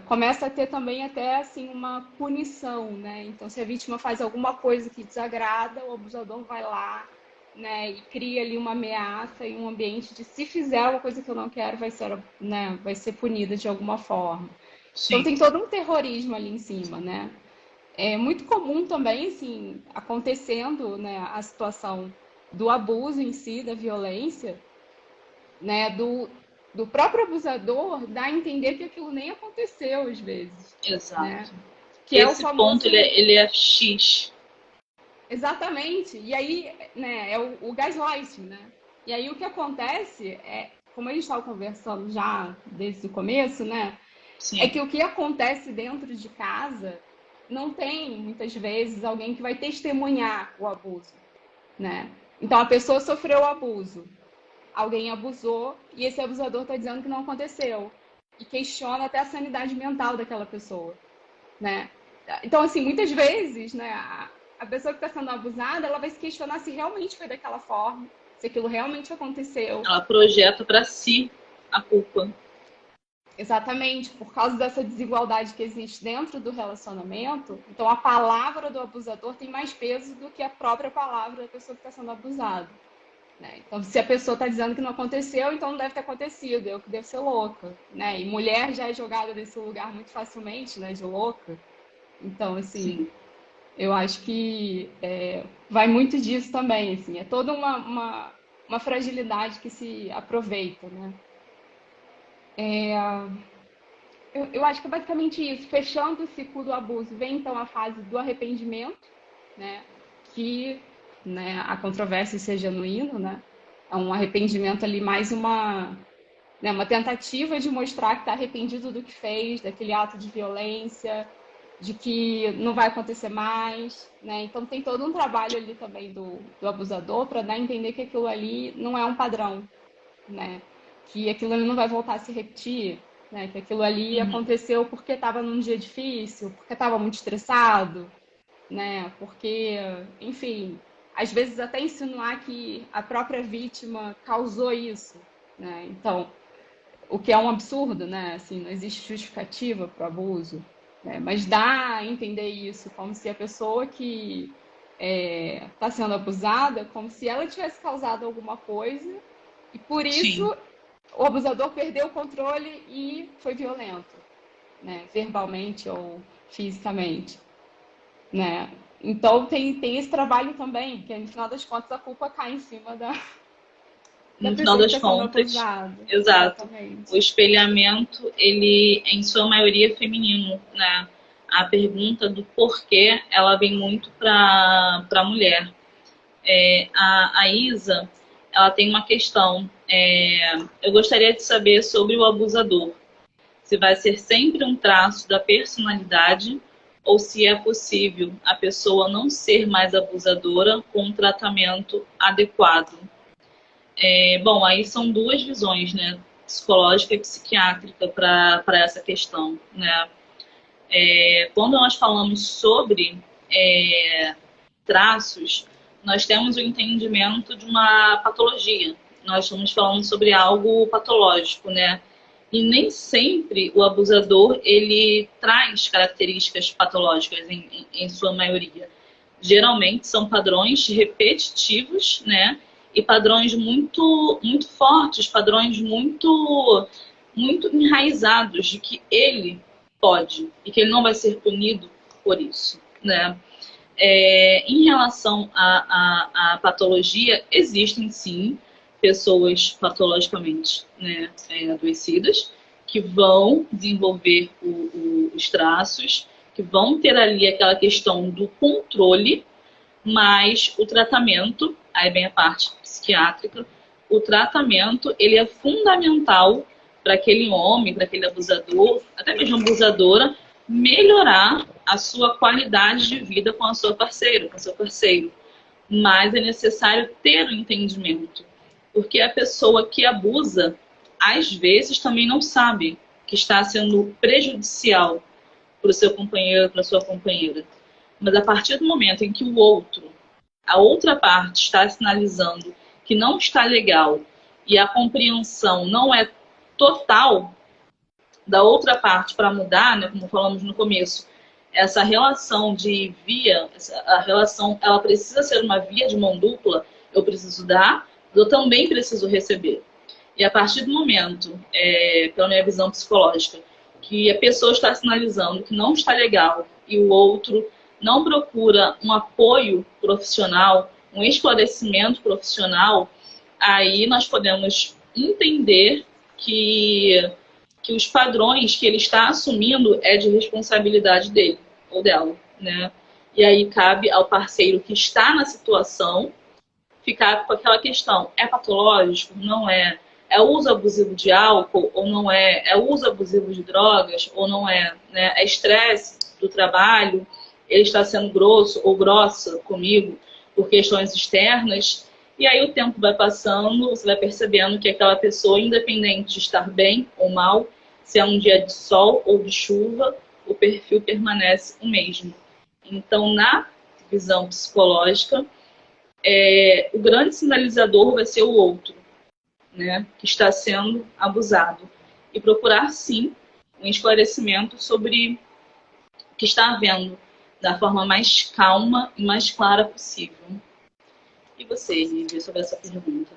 começa a ter também até assim uma punição, né? Então, se a vítima faz alguma coisa que desagrada, o abusador vai lá, né, e cria ali uma ameaça e um ambiente de se fizer uma coisa que eu não quero, vai ser, né, vai ser punida de alguma forma. Então sim. tem todo um terrorismo ali em cima, né? É muito comum também, assim, acontecendo, né, a situação do abuso em si, da violência, né, do próprio abusador dar a entender que aquilo nem aconteceu às vezes, né? Exato. Que é o Esse ponto famoso. ele é X. Exatamente. E aí, né, é o gaslighting, né? E aí o que acontece é, como a gente estava conversando já desde o começo, né? É Sim. que o que acontece dentro de casa não tem, muitas vezes, alguém que vai testemunhar o abuso, né? Então a pessoa sofreu o abuso, alguém abusou e esse abusador está dizendo que não aconteceu. E questiona até a sanidade mental daquela pessoa, né? Então, assim, muitas vezes, né, a pessoa que está sendo abusada, ela vai se questionar se realmente foi daquela forma, se aquilo realmente aconteceu. Ela projeta para si a culpa. Exatamente, por causa dessa desigualdade que existe dentro do relacionamento, então a palavra do abusador tem mais peso do que a própria palavra da pessoa que está sendo abusada, né? Então, se a pessoa está dizendo que não aconteceu, então não deve ter acontecido, eu que devo ser louca, né? E mulher já é jogada nesse lugar muito facilmente, né, de louca. Então, assim, Sim. eu acho que vai muito disso também, assim, é toda uma fragilidade que se aproveita, né? Eu acho que é basicamente isso. Fechando o ciclo do abuso, vem então a fase do arrependimento, né? Que, né, a controvérsia seja genuíno, né? É um arrependimento ali mais né, uma tentativa de mostrar que está arrependido do que fez, daquele ato de violência, de que não vai acontecer mais, né? Então tem todo um trabalho ali também do abusador para dar a entender que aquilo ali não é um padrão, né? Que aquilo ali não vai voltar a se repetir, né? Que aquilo ali Uhum. aconteceu porque estava num dia difícil, porque estava muito estressado, né? Porque, enfim, às vezes até insinuar que a própria vítima causou isso, né? Então, o que é um absurdo, né? Assim, não existe justificativa para o abuso, né? Mas dá a entender isso como se a pessoa que está sendo abusada, como se ela tivesse causado alguma coisa e por Sim. isso o abusador perdeu o controle e foi violento, né? Verbalmente ou fisicamente, né? Então tem esse trabalho também, que no final das contas a culpa cai em cima da No final pessoa que das está sendo contas, abusada. exato. O Exatamente. espelhamento, ele, em sua maioria, é feminino, né? A pergunta do porquê, ela vem muito para a mulher. A Isa, ela tem uma questão. Eu gostaria de saber sobre o abusador. Se vai ser sempre um traço da personalidade ou se é possível a pessoa não ser mais abusadora com um tratamento adequado. Bom, aí são duas visões, né? Psicológica e psiquiátrica para essa questão, né? Quando nós falamos sobre traços, nós temos o entendimento de uma patologia. Nós estamos falando sobre algo patológico, né? E nem sempre o abusador ele traz características patológicas em sua maioria. Geralmente são padrões repetitivos, né? E padrões muito fortes, padrões muito enraizados de que ele pode e que ele não vai ser punido por isso, né? Em relação à patologia, existem sim pessoas patologicamente, né, adoecidas que vão desenvolver os traços, que vão ter ali aquela questão do controle, mas o tratamento, aí vem a parte psiquiátrica, o tratamento ele é fundamental para aquele homem, para aquele abusador, até mesmo abusadora, melhorar a sua qualidade de vida com a sua parceira, com seu parceiro. Mas é necessário ter o um entendimento, porque a pessoa que abusa, às vezes também não sabe que está sendo prejudicial para o seu companheiro, para a sua companheira. Mas a partir do momento em que o outro, a outra parte está sinalizando que não está legal e a compreensão não é total da outra parte para mudar, né, como falamos no começo, essa relação de via, a relação, ela precisa ser uma via de mão dupla, eu preciso dar, eu também preciso receber. E a partir do momento, pela minha visão psicológica, que a pessoa está sinalizando que não está legal e o outro não procura um apoio profissional, um esclarecimento profissional, aí nós podemos entender que os padrões que ele está assumindo é de responsabilidade dele ou dela, né? E aí cabe ao parceiro que está na situação ficar com aquela questão: é patológico? Não é? É uso abusivo de álcool ou não é? É uso abusivo de drogas ou não é? Né? É estresse do trabalho? Ele está sendo grosso ou grossa comigo por questões externas? E aí o tempo vai passando, você vai percebendo que aquela pessoa, independente de estar bem ou mal, se é um dia de sol ou de chuva, o perfil permanece o mesmo. Então, na visão psicológica, o grande sinalizador vai ser o outro, né, que está sendo abusado. E procurar, sim, um esclarecimento sobre o que está havendo, da forma mais calma e mais clara possível. E você, Lívia, sobre essa pergunta?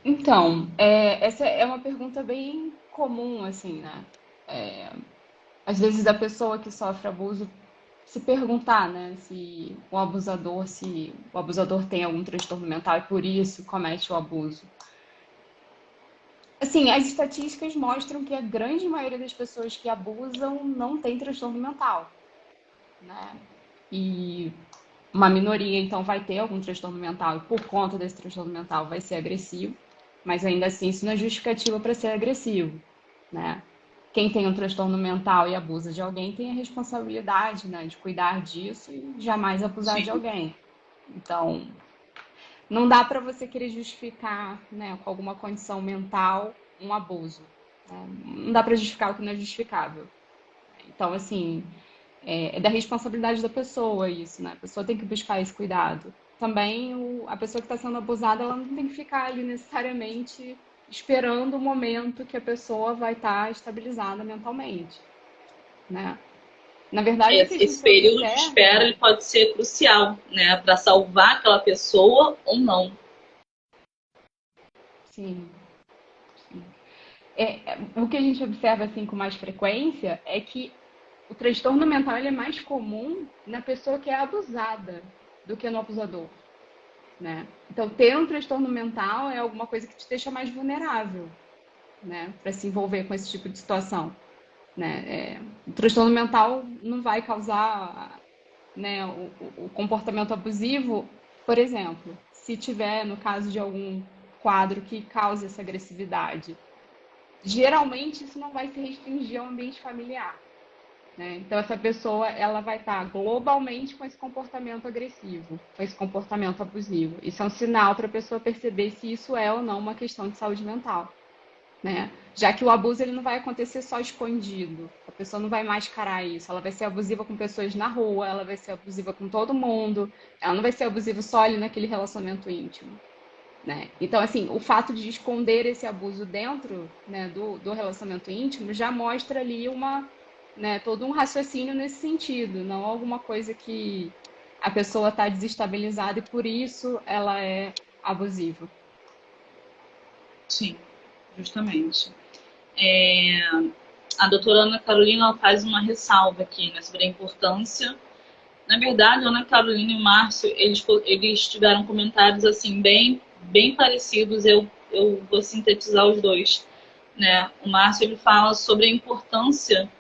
Então, essa é uma pergunta bem comum, assim, né? Às vezes a pessoa que sofre abuso se perguntar, né, se o abusador tem algum transtorno mental e por isso comete o abuso. Assim, as estatísticas mostram que a grande maioria das pessoas que abusam não tem transtorno mental, né? E uma minoria, então, vai ter algum transtorno mental e por conta desse transtorno mental vai ser agressivo, mas ainda assim isso não é justificativa para ser agressivo, né? Quem tem um transtorno mental e abusa de alguém tem a responsabilidade, né, de cuidar disso e jamais abusar de Sim, alguém. Então, não dá para você querer justificar, né, com alguma condição mental um abuso, né? Não dá para justificar o que não é justificável. Então, assim, é da responsabilidade da pessoa isso, né? A pessoa tem que buscar esse cuidado. Também a pessoa que está sendo abusada, ela não tem que ficar ali necessariamente esperando o momento que a pessoa vai estar estabilizada mentalmente, né? Na verdade, o que a esse gente período de espera observa, ele pode ser crucial, né, para salvar aquela pessoa ou não. sim, o que a gente observa assim com mais frequência é que o transtorno mental ele é mais comum na pessoa que é abusada do que no abusador, né? Então, ter um transtorno mental é alguma coisa que te deixa mais vulnerável, né, para se envolver com esse tipo de situação, né? O transtorno mental não vai causar, né, o comportamento abusivo, por exemplo, se tiver no caso de algum quadro que cause essa agressividade. Geralmente isso não vai se restringir ao ambiente familiar, né? Então essa pessoa ela vai estar globalmente com esse comportamento agressivo, com esse comportamento abusivo. Isso é um sinal para a pessoa perceber se isso é ou não uma questão de saúde mental, né? Já que o abuso ele não vai acontecer só escondido, a pessoa não vai mascarar isso, ela vai ser abusiva com pessoas na rua, ela vai ser abusiva com todo mundo, ela não vai ser abusiva só ali naquele relacionamento íntimo, né? Então, assim, o fato de esconder esse abuso dentro, né, do relacionamento íntimo já mostra ali né, todo um raciocínio nesse sentido, não alguma coisa que a pessoa está desestabilizada e por isso ela é abusiva. Sim, justamente. A doutora Ana Carolina ela faz uma ressalva aqui, né, sobre a importância. Na verdade, a Ana Carolina e o Márcio, eles tiveram comentários assim bem parecidos. Eu vou sintetizar os dois, né? O Márcio ele fala sobre a importância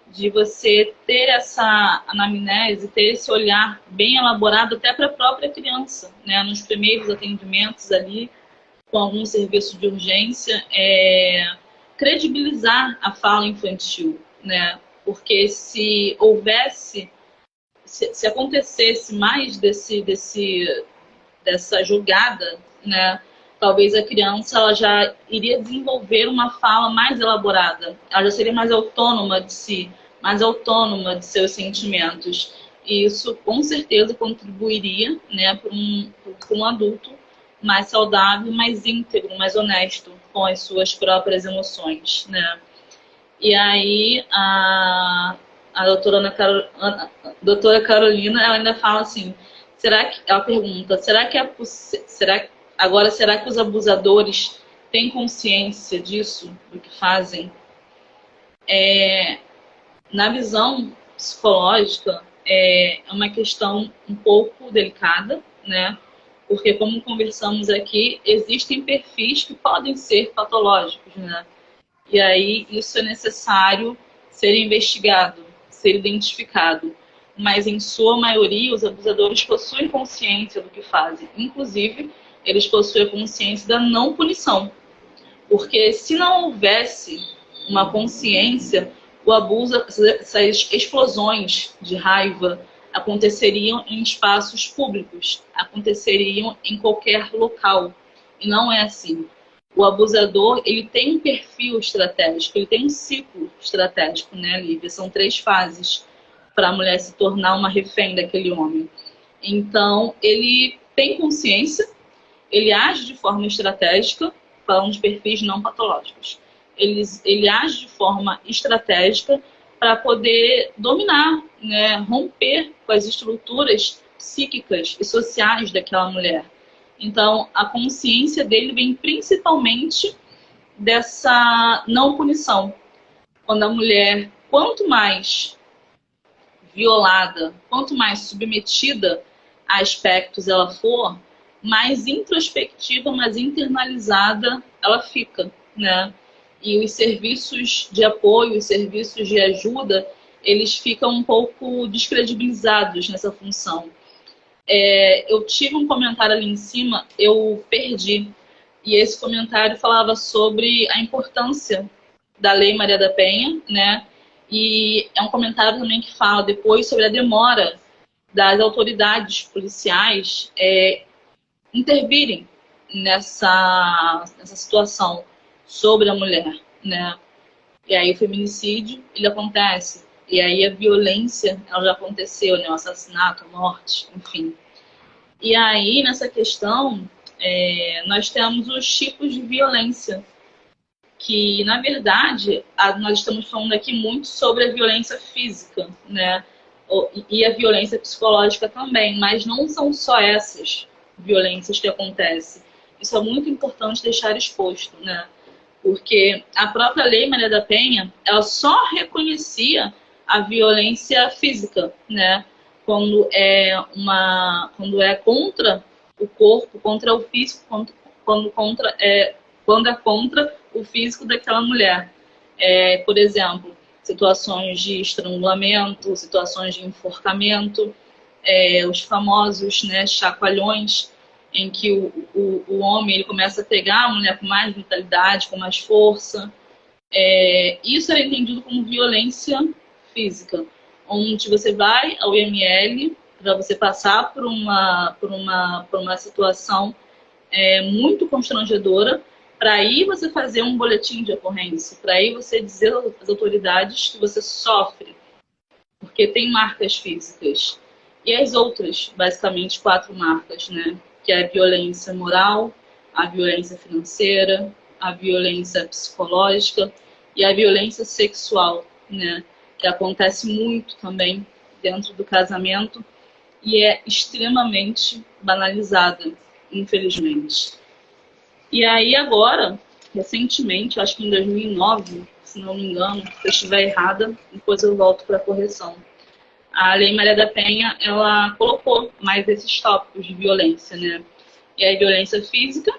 de você ter essa anamnese, ter esse olhar bem elaborado até para a própria criança, né? Nos primeiros atendimentos ali, com algum serviço de urgência, credibilizar a fala infantil, né? Porque se houvesse, se acontecesse mais dessa jogada, né, talvez a criança ela já iria desenvolver uma fala mais elaborada. Ela já seria mais autônoma de si, mais autônoma de seus sentimentos. E isso, com certeza, contribuiria, né, para um adulto mais saudável, mais íntegro, mais honesto com as suas próprias emoções, né? E aí, a doutora Carolina, ela ainda fala assim, ela pergunta, será que os abusadores têm consciência disso, do que fazem? Na visão psicológica, é uma questão um pouco delicada, né? Porque, como conversamos aqui, existem perfis que podem ser patológicos, né? E aí isso é necessário ser investigado, ser identificado. Mas, em sua maioria, os abusadores possuem consciência do que fazem. Inclusive, eles possuem a consciência da não punição. Porque se não houvesse uma consciência, o abuso, essas explosões de raiva aconteceriam em espaços públicos, aconteceriam em qualquer local. E não é assim. O abusador, ele tem um perfil estratégico, ele tem um ciclo estratégico, né, Lívia? São 3 fases para a mulher se tornar uma refém daquele homem. Então, ele tem consciência, ele age de forma estratégica, falando de perfis não patológicos. Ele age de forma estratégica para poder dominar, né, romper com as estruturas psíquicas e sociais daquela mulher. Então, a consciência dele vem principalmente dessa não punição. Quando a mulher, quanto mais violada, quanto mais submetida a aspectos ela for, mais introspectiva, mais internalizada ela fica, né? E os serviços de apoio, os serviços de ajuda, eles ficam um pouco descredibilizados nessa função. Eu tive um comentário ali em cima, eu perdi. E esse comentário falava sobre a importância da Lei Maria da Penha, né? E é um comentário também que fala depois sobre a demora das autoridades policiais intervirem nessa situação sobre a mulher, né? E aí o feminicídio, ele acontece. E aí a violência, ela já aconteceu, né? O assassinato, a morte, enfim. E aí, nessa questão, nós temos os tipos de violência, que, na verdade, nós estamos falando aqui muito sobre a violência física, né? E a violência psicológica também, mas não são só essas violências que acontecem. Isso é muito importante deixar exposto, né? Porque a própria Lei Maria da Penha, ela só reconhecia a violência física, né? Quando é contra o corpo, contra o físico, quando é contra o físico daquela mulher. Por exemplo, situações de estrangulamento, situações de enforcamento, os famosos, né, chacoalhões, em que o homem ele começa a pegar a mulher com mais vitalidade, com mais força. Isso é entendido como violência física, onde você vai ao IML para você passar por uma situação muito constrangedora, para aí você fazer um boletim de ocorrência, para aí você dizer às autoridades que você sofre, porque tem marcas físicas. E as outras, basicamente, 4 marcas, né? Que é a violência moral, a violência financeira, a violência psicológica e a violência sexual, né? Que acontece muito também dentro do casamento e é extremamente banalizada, infelizmente. E aí agora, recentemente, acho que em 2009, se não me engano, se eu estiver errada, depois eu volto para a correção. A Lei Maria da Penha, ela colocou mais esses tópicos de violência, né? E a violência física,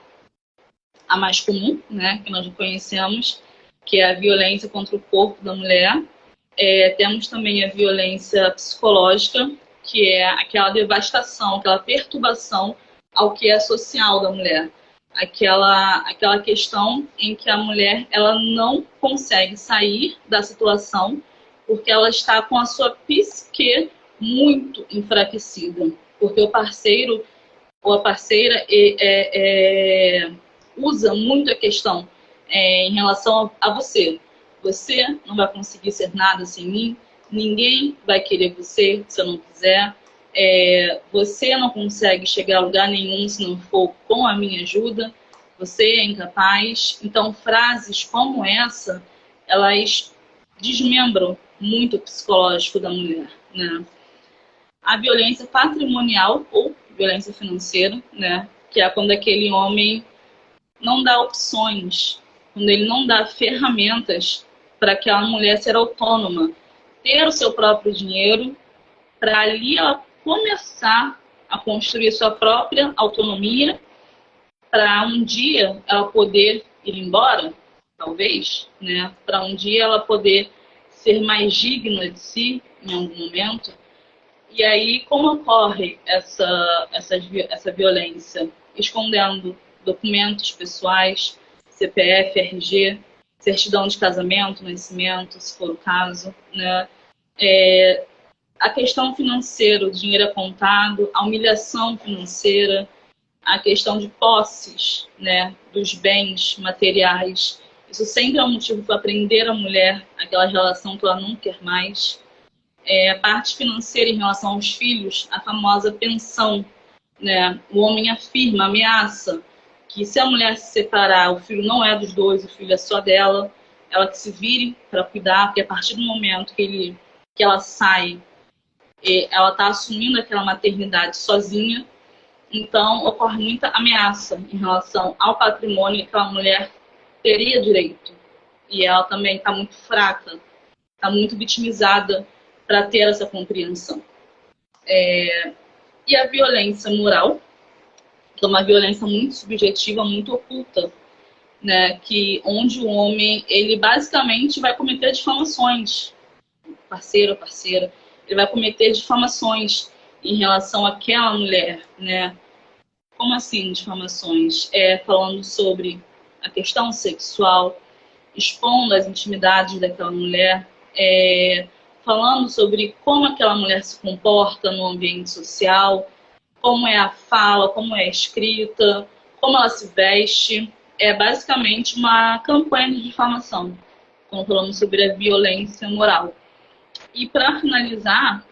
a mais comum, né, que nós conhecemos, que é a violência contra o corpo da mulher. Temos também a violência psicológica, que é aquela devastação, aquela perturbação ao que é social da mulher. Aquela questão em que a mulher ela não consegue sair da situação porque ela está com a sua psique muito enfraquecida. Porque o parceiro ou a parceira usa muito a questão em relação a você. Você não vai conseguir ser nada sem mim, ninguém vai querer você se eu não quiser, você não consegue chegar a lugar nenhum se não for com a minha ajuda, você é incapaz. Então, frases como essa, elas desmembram muito o psicológico da mulher, né? A violência patrimonial ou violência financeira, né? Que é quando aquele homem não dá opções, quando ele não dá ferramentas para aquela mulher ser autônoma, ter o seu próprio dinheiro, para ali ela começar a construir sua própria autonomia, para um dia ela poder ir embora, talvez, né? Para um dia ela poder ser mais digna de si em algum momento. E aí, como ocorre essa violência? Escondendo documentos pessoais, CPF, RG, certidão de casamento, nascimento, se for o caso, né? A questão financeira, o dinheiro é contado, a humilhação financeira, a questão de posses, né, dos bens materiais. Isso sempre é um motivo para prender a mulher, aquela relação que ela não quer mais. A parte financeira em relação aos filhos, a famosa pensão, né? O homem afirma, ameaça que se a mulher se separar, o filho não é dos dois, o filho é só dela, ela que se vire para cuidar, porque a partir do momento que ela sai, ela está assumindo aquela maternidade sozinha. Então, ocorre muita ameaça em relação ao patrimônio que aquela mulher teria direito. E ela também está muito fraca, está muito vitimizada para ter essa compreensão. E a violência moral, que é uma violência muito subjetiva, muito oculta, né? Que onde o homem, ele basicamente vai cometer difamações, parceiro ou parceira, ele vai cometer difamações em relação àquela mulher, né? Como assim difamações? Falando sobre a questão sexual, expondo as intimidades daquela mulher, falando sobre como aquela mulher se comporta no ambiente social, como é a fala, como é a escrita, como ela se veste. É basicamente uma campanha de difamação, quando falamos sobre a violência moral. E para finalizar,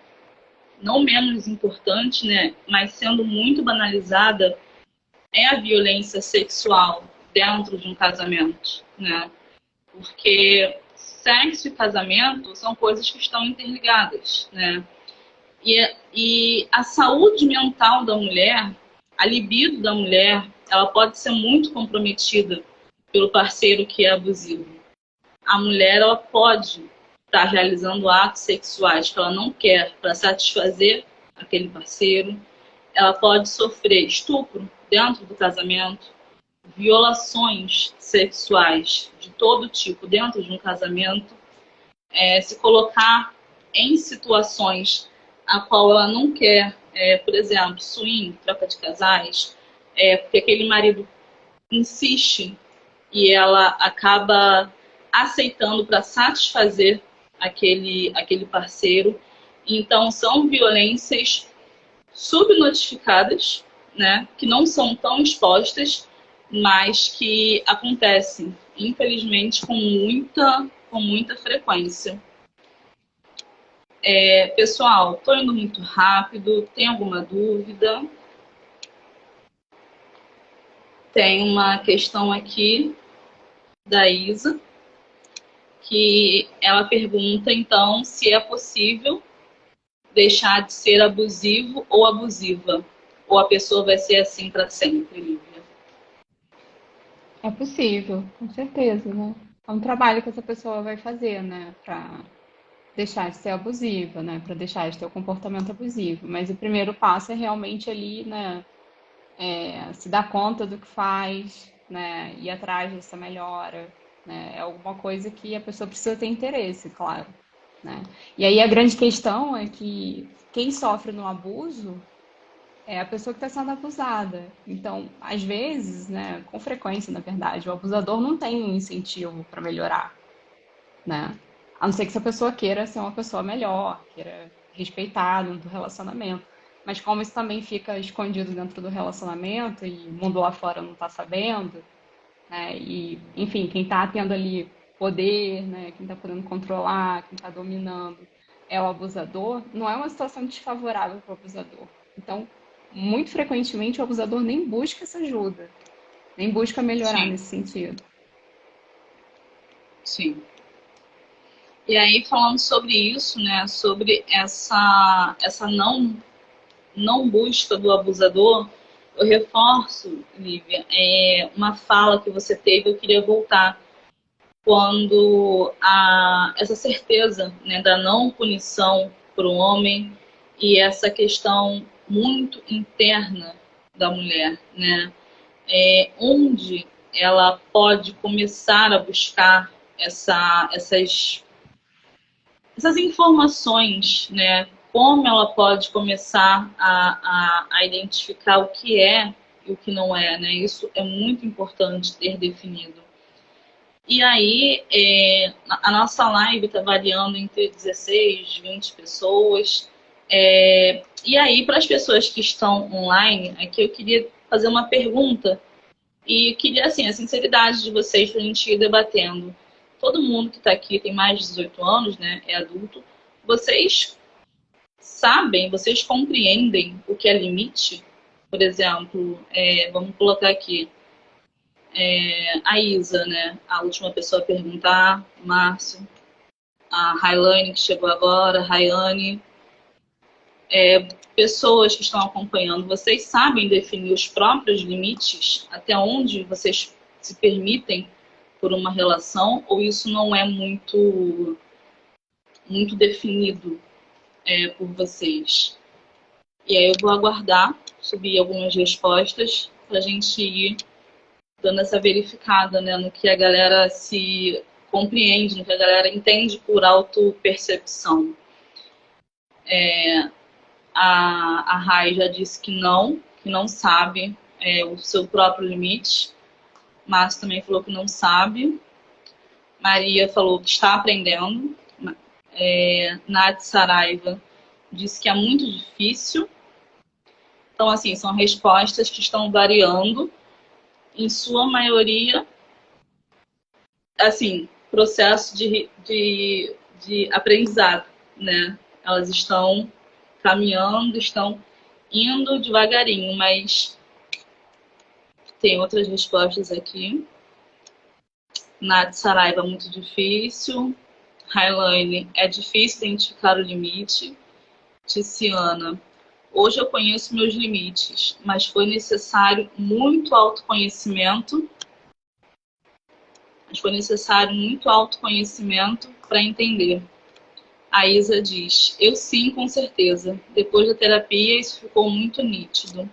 não menos importante, né, mas sendo muito banalizada, é a violência sexual dentro de um casamento, né? Porque sexo e casamento são coisas que estão interligadas, né? E a saúde mental da mulher, a libido da mulher, ela pode ser muito comprometida pelo parceiro que é abusivo. A mulher, ela pode estar realizando atos sexuais que ela não quer para satisfazer aquele parceiro. Ela pode sofrer estupro dentro do casamento, violações sexuais de todo tipo dentro de um casamento, se colocar em situações a qual ela não quer, por exemplo, swing, troca de casais, porque aquele marido insiste e ela acaba aceitando para satisfazer aquele parceiro. Então, são violências subnotificadas, né, que não são tão expostas, mas que acontecem, infelizmente, com muita frequência. Pessoal, estou indo muito rápido, tem alguma dúvida? Tem uma questão aqui da Isa, que ela pergunta, então, se é possível deixar de ser abusivo ou abusiva, ou a pessoa vai ser assim para sempre, Lívia? É possível, com certeza, né? É um trabalho que essa pessoa vai fazer, né? Pra deixar de ser abusiva, né? Para deixar de ter o comportamento abusivo. Mas o primeiro passo é realmente ali, né? Se dar conta do que faz, né? Ir atrás dessa melhora, né? É alguma coisa que a pessoa precisa ter interesse, claro, né? E aí a grande questão é que quem sofre no abuso é a pessoa que está sendo abusada. Então, às vezes, né? Com frequência, na verdade, o abusador não tem um incentivo para melhorar, né? A não ser que essa pessoa queira ser uma pessoa melhor, queira respeitar dentro do relacionamento. Mas como isso também fica escondido dentro do relacionamento e o mundo lá fora não está sabendo, né? E, enfim, quem está tendo ali poder, né? Quem está podendo controlar, quem está dominando é o abusador, não é uma situação desfavorável para o abusador. Então, muito frequentemente o abusador nem busca essa ajuda, nem busca melhorar Sim, nesse sentido. sim. E aí, falando sobre isso, né, sobre essa não busca do abusador, eu reforço, Lívia, uma fala que você teve, eu queria voltar, quando essa certeza, né, da não punição para o homem e essa questão muito interna da mulher, né, onde ela pode começar a buscar essas informações, né? Como ela pode começar a identificar o que é e o que não é, né? Isso é muito importante ter definido. E aí, a nossa live está variando entre 16, 20 pessoas. E aí, para as pessoas que estão online, aqui eu queria fazer uma pergunta e queria, assim, a sinceridade de vocês para a gente ir debatendo. Todo mundo que está aqui tem mais de 18 anos, né? É adulto. Vocês sabem, vocês compreendem o que é limite? Por exemplo, vamos colocar aqui a Isa, né? A última pessoa a perguntar, Márcio. A Railane, que chegou agora, Rayane. Pessoas que estão acompanhando, vocês sabem definir os próprios limites? Até onde vocês se permitem por uma relação? Ou isso não é muito definido por vocês? E aí eu vou aguardar subir algumas respostas para a gente ir dando essa verificada, né, no que a galera se compreende, no que a galera entende por autopercepção. A Rai já disse que não sabe o seu próprio limite. Márcio também falou que não sabe. Maria falou que está aprendendo. Nath Saraiva disse que é muito difícil. Então, assim, são respostas que estão variando. Em sua maioria, assim, processo de aprendizado, né? Elas estão caminhando, estão indo devagarinho, mas tem outras respostas aqui. Nath Saraiva, muito difícil. Railane, é difícil identificar o limite. Ticiana, hoje eu conheço meus limites, mas foi necessário muito autoconhecimento. Para entender. A Isa diz, eu sim, com certeza. Depois da terapia, isso ficou muito nítido.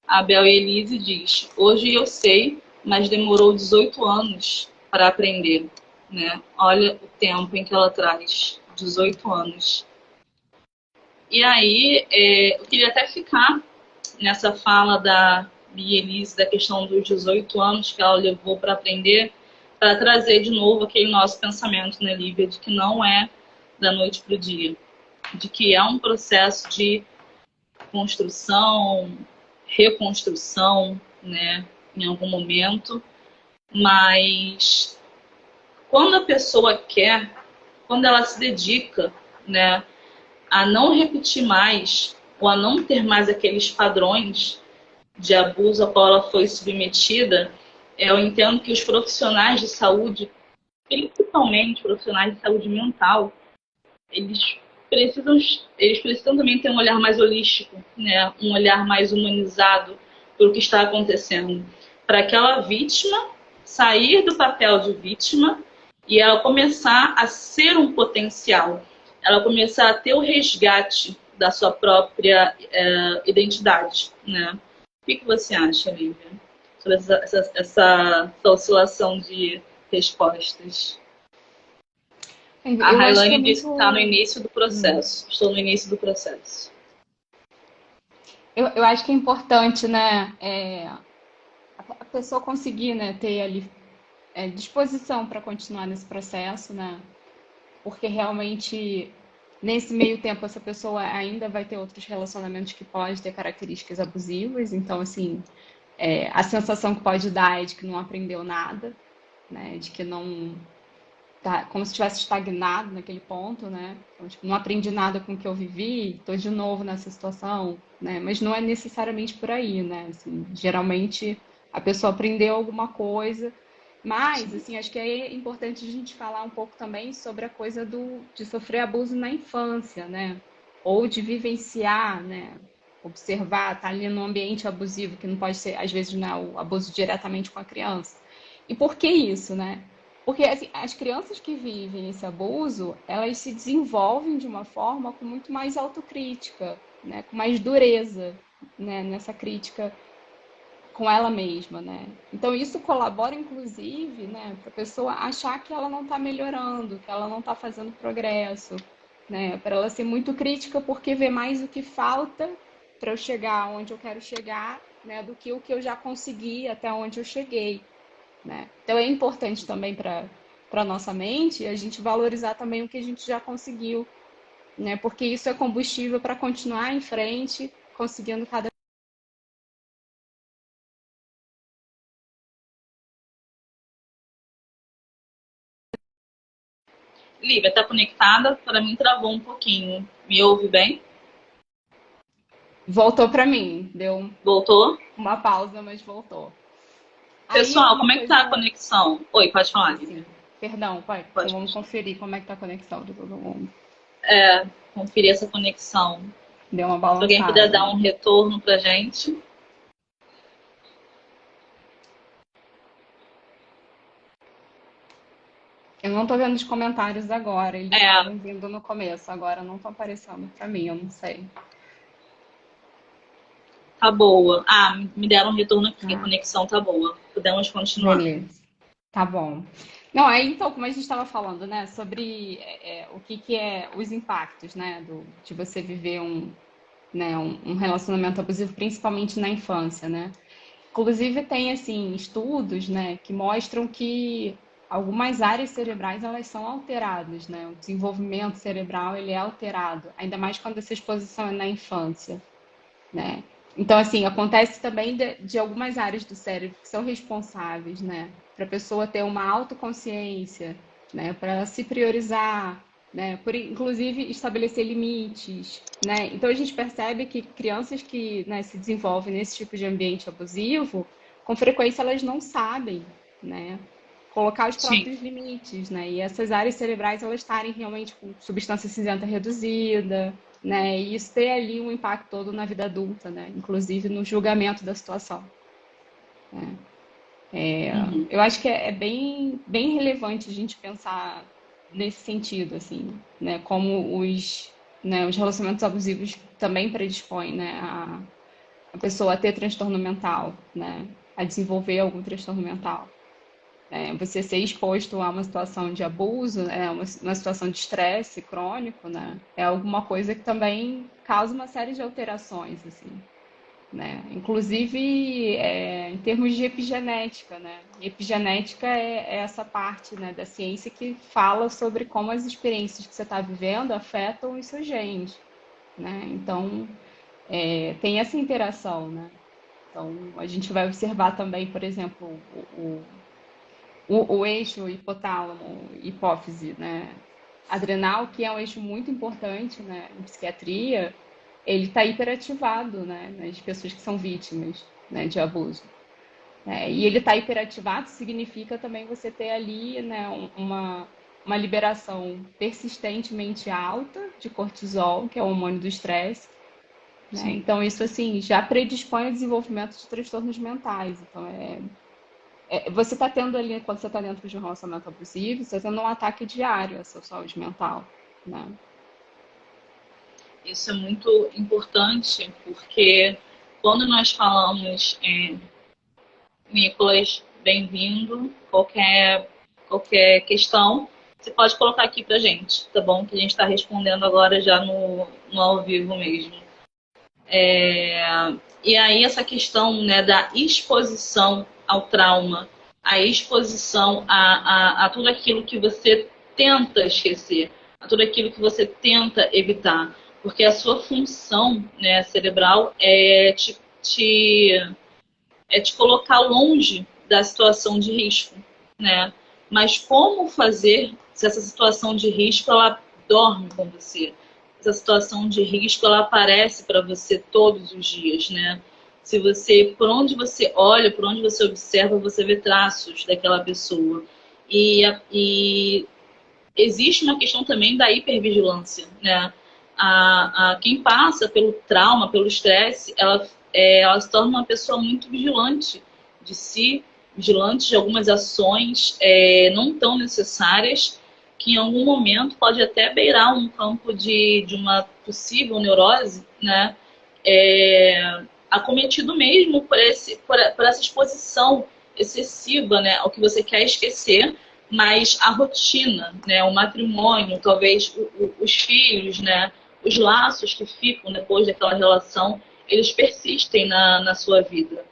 A Bel Elise diz, hoje eu sei, mas demorou 18 anos para aprender. Né? Olha o tempo em que ela traz, 18 anos. E aí, eu queria até ficar nessa fala da Bia Elise, da questão dos 18 anos que ela levou para aprender, para trazer de novo aquele nosso pensamento, né, Lívia, de que não é da noite para o dia, de que é um processo de construção, reconstrução, né, em algum momento, mas quando a pessoa quer, quando ela se dedica, né, a não repetir mais ou a não ter mais aqueles padrões de abuso a qual ela foi submetida, eu entendo que os profissionais de saúde, principalmente profissionais de saúde mental, eles precisam, eles precisam também ter um olhar mais holístico, né? Um olhar mais humanizado para o que está acontecendo. Para aquela vítima sair do papel de vítima e ela começar a ser um potencial, ela começar a ter o resgate da sua própria identidade, né? O que você acha, Lívia, sobre essa oscilação de respostas? A Eu acho que é Railane disse que está no muito. início do processo. Estou no início do processo. Eu acho que é importante, né, a pessoa conseguir, né, ter ali disposição para continuar nesse processo, né? Porque realmente nesse meio tempo essa pessoa ainda vai ter outros relacionamentos que podem ter características abusivas, então assim, A sensação que pode dar é de que não aprendeu nada, né? De que não tá como se tivesse estagnado naquele ponto, né? Então, tipo, não aprendi nada com o que eu vivi, estou de novo nessa situação, né? Mas não é necessariamente por aí, né? Assim, geralmente a pessoa aprendeu alguma coisa, mas assim, acho que é importante a gente falar um pouco também sobre a coisa de sofrer abuso na infância, né? Ou de vivenciar, né? Observar, estar ali num ambiente abusivo, que não pode ser, às vezes, né, o abuso diretamente com a criança. E por que isso, né? Porque assim, as crianças que vivem esse abuso, elas se desenvolvem de uma forma com muito mais autocrítica, né? Com mais dureza, né? Nessa crítica com ela mesma, né? Então isso colabora, inclusive, né, para a pessoa achar que ela não está melhorando, que ela não está fazendo progresso, né? Para ela ser muito crítica porque vê mais o que falta para eu chegar onde eu quero chegar, né, do que o que eu já consegui até onde eu cheguei, né? Então é importante também para nossa mente a gente valorizar também o que a gente já conseguiu, né? Porque isso é combustível para continuar em frente, conseguindo cada. Lívia, tá conectada? Para mim travou um pouquinho. Me ouve bem? Voltou para mim, deu Voltou? uma pausa, mas voltou. Aí Pessoal, uma como é que tá a coisa, conexão? Oi, pode falar, Lívia. assim, perdão, pai, Pode vamos continuar. conferir como é que tá a conexão de todo mundo. Conferir essa conexão. Deu uma Se alguém puder balançada. dar um retorno pra gente. Eu não tô vendo os comentários agora, eles É, estavam vindo no começo, agora não estão aparecendo para mim, eu não sei. tá boa. Ah, me deram um retorno aqui, a Ah, conexão tá boa. Podemos continuar. beleza. Tá bom. Não, aí então, como a gente estava falando, né, sobre o que que é os impactos, né, de você viver um relacionamento abusivo, principalmente na infância, né? Inclusive tem assim estudos, né, que mostram que algumas áreas cerebrais elas são alteradas, né? O desenvolvimento cerebral ele é alterado, ainda mais quando essa exposição é na infância, né? Então assim acontece também de algumas áreas do cérebro que são responsáveis, né, para a pessoa ter uma autoconsciência, né, para se priorizar, né, por inclusive estabelecer limites, né? Então a gente percebe que crianças que, né, se desenvolvem nesse tipo de ambiente abusivo, com frequência elas não sabem, né, colocar os Sim, próprios limites, né? E essas áreas cerebrais elas estarem realmente com substância cinzenta reduzida, né? E isso ter ali um impacto todo na vida adulta, né? Inclusive no julgamento da situação. uhum. Eu acho que é bem relevante a gente pensar nesse sentido, assim, né? Como os relacionamentos abusivos também predispõem, né? A pessoa a ter transtorno mental, né? A desenvolver algum transtorno mental. Você ser exposto a uma situação de abuso, uma situação de estresse crônico, né? É alguma coisa que também causa uma série de alterações, assim, né? Inclusive, em termos de epigenética, né? E epigenética é essa parte, né, da ciência que fala sobre como as experiências que você está vivendo afetam os seus genes, né? Então, tem essa interação, né? Então, a gente vai observar também, por exemplo, o eixo hipotálamo, hipófise, né, adrenal, que é um eixo muito importante, né, em psiquiatria, ele está hiperativado, né, nas pessoas que são vítimas, né, de abuso. E ele está hiperativado significa também você ter ali, né, uma liberação persistentemente alta de cortisol, que é o hormônio do estresse, né? Sim. Então isso assim já predispõe ao desenvolvimento de transtornos mentais. Então você está tendo ali, quando você está dentro de um relacionamento abusivo, você está tendo um ataque diário à sua saúde mental, né? Isso é muito importante porque quando nós falamos, Nicolas, bem-vindo. Qualquer questão, você pode colocar aqui pra gente, tá bom? Que a gente está respondendo agora já no ao vivo mesmo. E aí essa questão, né, da exposição ao trauma, a exposição a tudo aquilo que você tenta esquecer, a tudo aquilo que você tenta evitar, porque a sua função, né, cerebral é te é te colocar longe da situação de risco, né? Mas como fazer se essa situação de risco ela dorme com você? Essa situação de risco ela aparece para você todos os dias, né? Se você, por onde você olha, por onde você observa, você vê traços daquela pessoa. E existe uma questão também da hipervigilância, né? Quem passa pelo trauma, pelo estresse, ela se torna uma pessoa muito vigilante de si, vigilante de algumas ações não tão necessárias, que em algum momento pode até beirar um campo de uma possível neurose, né? Acometido mesmo por essa exposição excessiva, né, ao que você quer esquecer, mas a rotina, né, o matrimônio, talvez os filhos, né, os laços que ficam depois daquela relação, eles persistem na sua vida.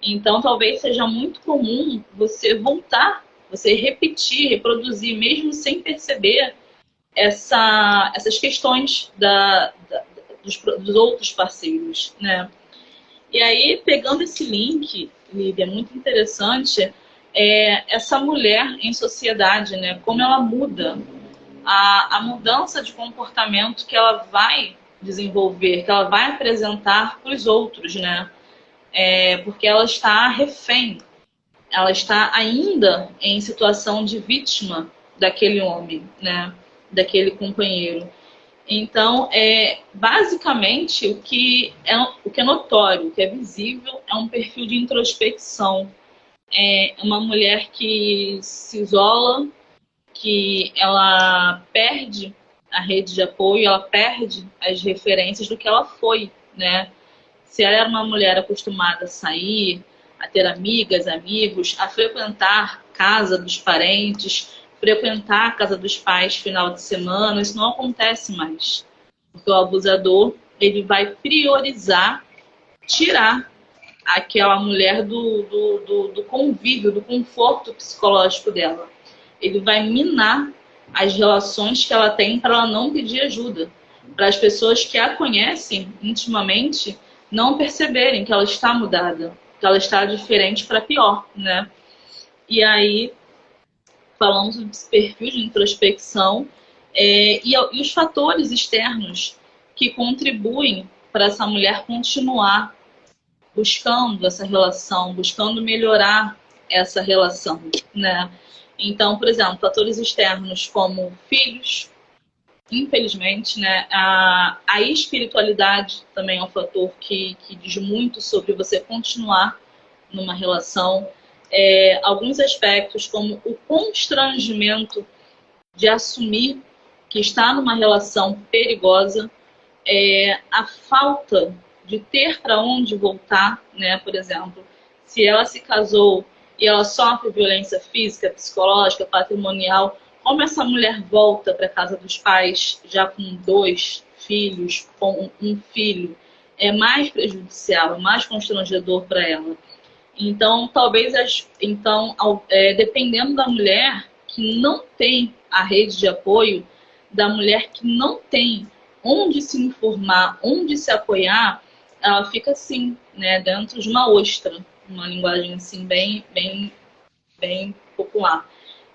Então, talvez seja muito comum você voltar, você repetir, reproduzir, mesmo sem perceber essas questões dos outros parceiros, né? E aí, pegando esse link, Lívia, é muito interessante, essa mulher em sociedade, né? Como ela muda, a mudança de comportamento que ela vai desenvolver, que ela vai apresentar para os outros, né? Porque ela está refém, ela está ainda em situação de vítima daquele homem, né? Daquele companheiro. Então, basicamente, o que é notório, o que é visível, é um perfil de introspecção. É uma mulher que se isola, que ela perde a rede de apoio, ela perde as referências do que ela foi, né? Se ela era uma mulher acostumada a sair, a ter amigas, amigos, a frequentar a casa dos parentes, frequentar a casa dos pais final de semana, isso não acontece mais. Porque o abusador, ele vai priorizar tirar aquela mulher do convívio, do conforto psicológico dela. Ele vai minar as relações que ela tem para ela não pedir ajuda. Para as pessoas que a conhecem intimamente não perceberem que ela está mudada, que ela está diferente para pior, né? E aí, falamos desse perfil de introspecção e os fatores externos que contribuem para essa mulher continuar buscando essa relação, buscando melhorar essa relação, né? Então, por exemplo, fatores externos como filhos, infelizmente, né? A espiritualidade também é um fator que diz muito sobre você continuar numa relação. Alguns aspectos como o constrangimento de assumir que está numa relação perigosa, a falta de ter para onde voltar, né? Por exemplo, se ela se casou e ela sofre violência física, psicológica, patrimonial, como essa mulher volta para a casa dos pais já com 2 filhos, com um filho, é mais prejudicial, é mais constrangedor para ela. Então, dependendo da mulher que não tem a rede de apoio, da mulher que não tem onde se informar, onde se apoiar, ela fica assim, né, dentro de uma ostra, uma linguagem assim bem popular.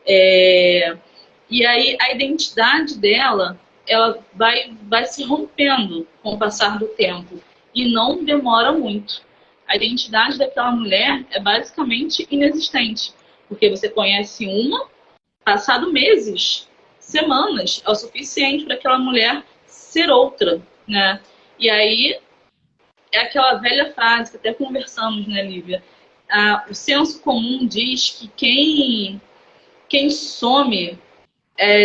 E aí a identidade dela, ela vai se rompendo com o passar do tempo e não demora muito. A identidade daquela mulher é basicamente inexistente, porque você conhece uma, passado meses, semanas, é o suficiente para aquela mulher ser outra, né? E aí é aquela velha frase que até conversamos, né, Lívia? O senso comum diz que quem some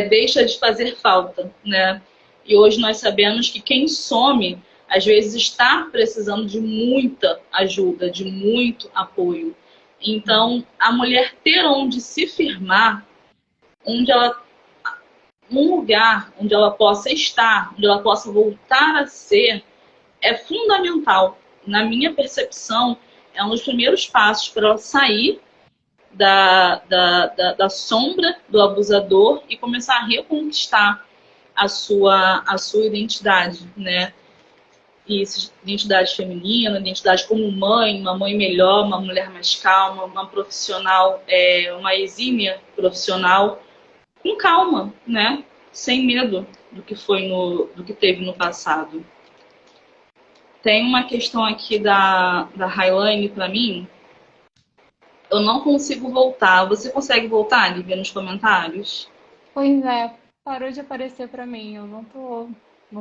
deixa de fazer falta, né? E hoje nós sabemos que quem some, às vezes, está precisando de muita ajuda, de muito apoio. Então, a mulher ter onde se firmar, um lugar onde ela possa estar, onde ela possa voltar a ser, é fundamental. Na minha percepção, é um dos primeiros passos para ela sair da sombra do abusador e começar a reconquistar a sua identidade, né? isso, identidade feminina, identidade como mãe, uma mãe melhor, uma mulher mais calma, uma profissional, uma exímia profissional, com calma, né? Sem medo do que teve no passado. Tem uma questão aqui da Highline para mim. Eu não consigo voltar. Você consegue voltar, Lívia, nos comentários? Pois é, parou de aparecer pra mim, eu não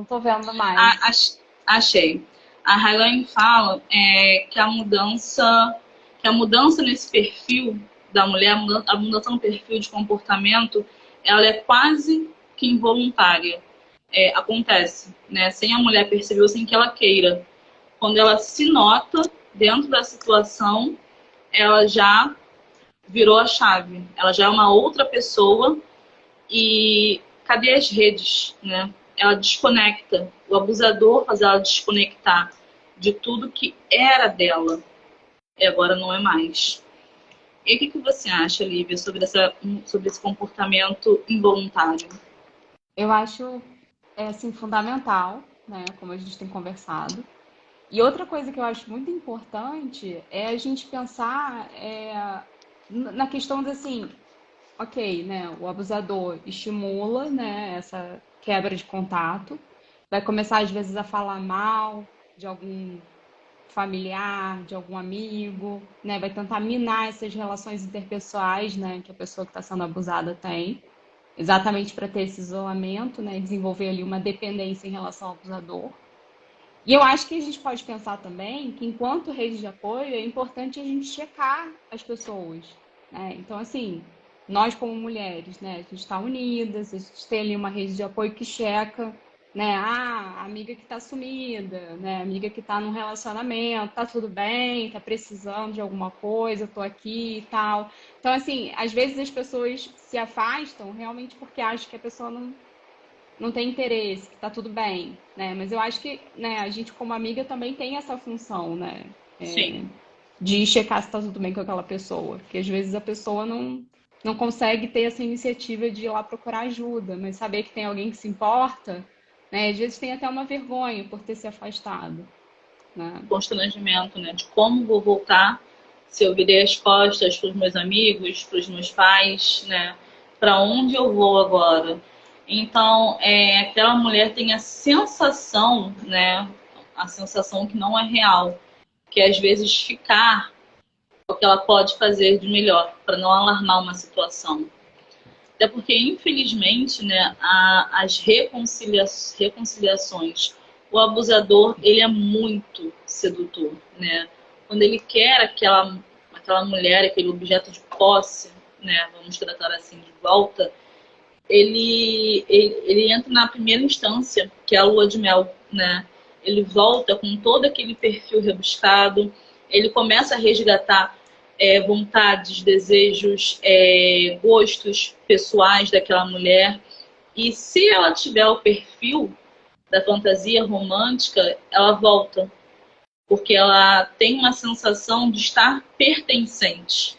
tô vendo mais. Ah, achei. A Highline fala que a mudança nesse perfil da mulher, a mudança no perfil de comportamento, ela é quase que involuntária. Acontece, né? Sem a mulher perceber ou sem que ela queira. Quando ela se nota dentro da situação, ela já virou a chave. Ela já é uma outra pessoa e cadê as redes, né? Ela desconecta. O abusador faz ela desconectar de tudo que era dela e agora não é mais. E o que você acha, Lívia, sobre esse comportamento involuntário? Eu acho, assim, fundamental, né, como a gente tem conversado. E outra coisa que eu acho muito importante é a gente pensar na questão de, assim, ok, né, o abusador estimula, né, essa quebra de contato, vai começar às vezes a falar mal de algum familiar, de algum amigo, né? Vai tentar minar essas relações interpessoais, né, que a pessoa que está sendo abusada tem, exatamente para ter esse isolamento, né, e desenvolver ali uma dependência em relação ao abusador. E eu acho que a gente pode pensar também que, enquanto rede de apoio, é importante a gente checar as pessoas, né? Então, assim, nós como mulheres, né, a gente está unidas, a gente tem ali uma rede de apoio que checa, né? Ah, a amiga que está sumida, né? A amiga que está num relacionamento, tá tudo bem, tá precisando de alguma coisa, tô aqui e tal. Então, assim, às vezes as pessoas se afastam realmente porque acham que a pessoa não tem interesse, que tá tudo bem, né? Mas eu acho que, né, a gente como amiga também tem essa função, né? Sim, De checar se tá tudo bem com aquela pessoa. Porque às vezes a pessoa não consegue ter essa iniciativa de ir lá procurar ajuda, mas saber que tem alguém que se importa, né? Às vezes tem até uma vergonha por ter se afastado, né? constrangimento, né? De como vou voltar se eu virei as costas para os meus amigos, para os meus pais, né? Para onde eu vou agora? Então, aquela mulher tem a sensação, né? A sensação que não é real, que é, às vezes ficar o que ela pode fazer de melhor para não alarmar uma situação. Até porque, infelizmente, né, as reconciliações, o abusador, ele é muito sedutor, né? Quando ele quer aquela mulher, aquele objeto de posse, né, vamos tratar assim, de volta, ele entra na primeira instância, que é a lua de mel, né? Ele volta com todo aquele perfil rebuscado, ele começa a resgatar vontades, desejos, gostos pessoais daquela mulher. E se ela tiver o perfil da fantasia romântica, ela volta, porque ela tem uma sensação de estar pertencente.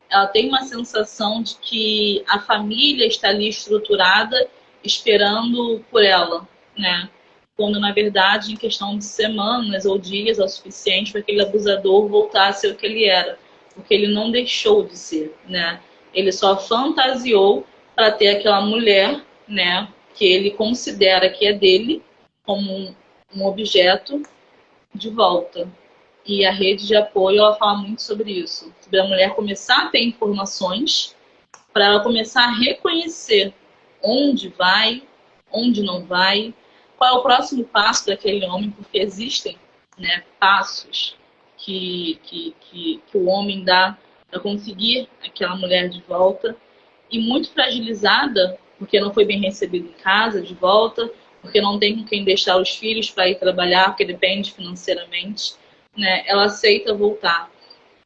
Ela tem uma sensação de que a família está ali estruturada esperando por ela, né? Quando, na verdade, em questão de semanas ou dias é o suficiente para aquele abusador voltar a ser o que ele era. Porque ele não deixou de ser, né? Ele só fantasiou para ter aquela mulher, né? Que ele considera que é dele, como um objeto, de volta. E a rede de apoio, ela fala muito sobre isso. Sobre a mulher começar a ter informações para ela começar a reconhecer onde vai, onde não vai, qual é o próximo passo daquele homem, porque existem, né, passos que o homem dá para conseguir aquela mulher de volta. E muito fragilizada, porque não foi bem recebida em casa de volta, porque não tem com quem deixar os filhos para ir trabalhar, porque depende financeiramente, né, ela aceita voltar.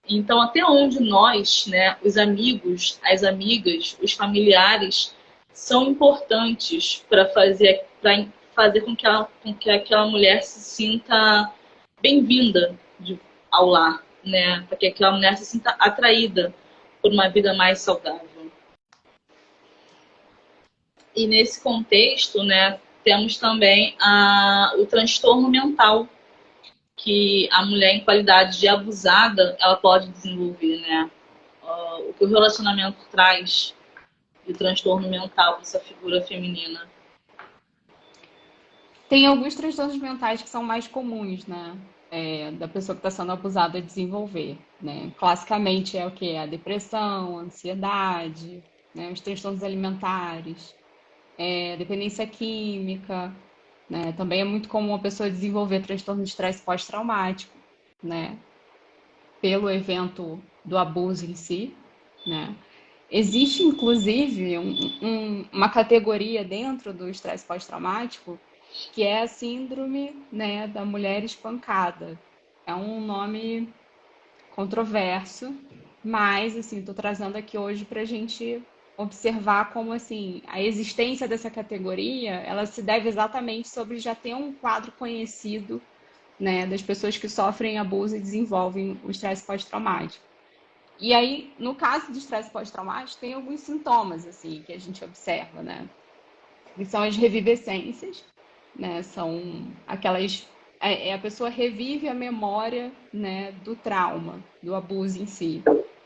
Então, até onde nós, né, os amigos, as amigas, os familiares, são importantes para fazer com que aquela mulher se sinta bem-vinda ao lar, né? Para que aquela mulher se sinta atraída por uma vida mais saudável. E nesse contexto, né, temos também o transtorno mental, que a mulher em qualidade de abusada, ela pode desenvolver, né? O que o relacionamento traz de transtorno mental para essa figura feminina. Tem alguns transtornos mentais que são mais comuns, né? Da pessoa que está sendo abusada desenvolver, né? Classicamente é o que? A depressão, a ansiedade, né? Os transtornos alimentares, dependência química, né? Também é muito comum a pessoa desenvolver transtorno de estresse pós-traumático, né? Pelo evento do abuso em si, né? Existe, inclusive, uma categoria dentro do estresse pós-traumático que é a síndrome, né, da mulher espancada. É um nome controverso, mas, assim, estou trazendo aqui hoje para a gente observar como, assim, a existência dessa categoria, ela se deve exatamente sobre já ter um quadro conhecido, né, das pessoas que sofrem abuso e desenvolvem o estresse pós-traumático. E aí, no caso de estresse pós-traumático, tem alguns sintomas, assim, que a gente observa, né? Que são as revivescências, né? São aquelas... a pessoa revive a memória, né, do trauma, do abuso em si.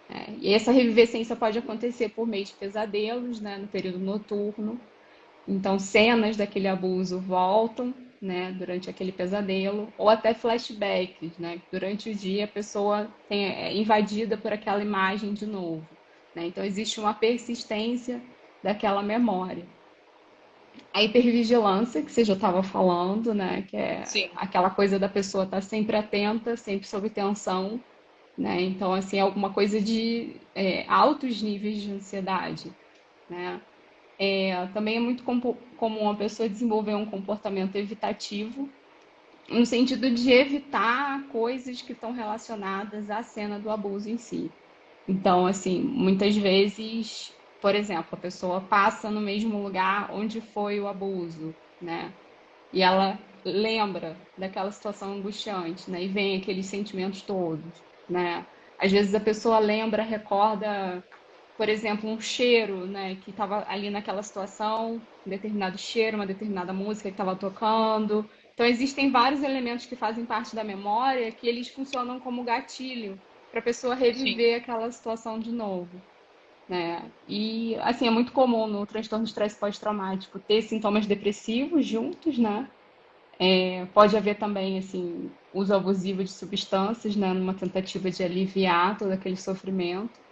Né? E essa revivescência pode acontecer por meio de pesadelos, né, no período noturno. Então, cenas daquele abuso voltam, né, durante aquele pesadelo, ou até flashbacks, né? Durante o dia a pessoa é invadida por aquela imagem de novo, né? Então, existe uma persistência daquela memória. A hipervigilância, que você já estava falando, né, que é Sim. aquela coisa da pessoa estar sempre atenta, sempre sob tensão, né? Então, assim, é alguma coisa de altos níveis de ansiedade, né? Também é muito comum a pessoa desenvolver um comportamento evitativo, no sentido de evitar coisas que estão relacionadas à cena do abuso em si. Então, assim, muitas vezes, por exemplo, a pessoa passa no mesmo lugar onde foi o abuso, né? E ela lembra daquela situação angustiante, né? E vem aqueles sentimentos todos, né? Às vezes a pessoa lembra, recorda, por exemplo, um cheiro, né, que estava ali naquela situação, um determinado cheiro, uma determinada música que estava tocando. Então, existem vários elementos que fazem parte da memória que eles funcionam como gatilho para a pessoa Sim. reviver aquela situação de novo, né? E, assim, é muito comum no transtorno de estresse pós-traumático ter sintomas depressivos juntos, né? Pode haver também, assim, uso abusivo de substâncias, né, numa tentativa de aliviar todo aquele sofrimento.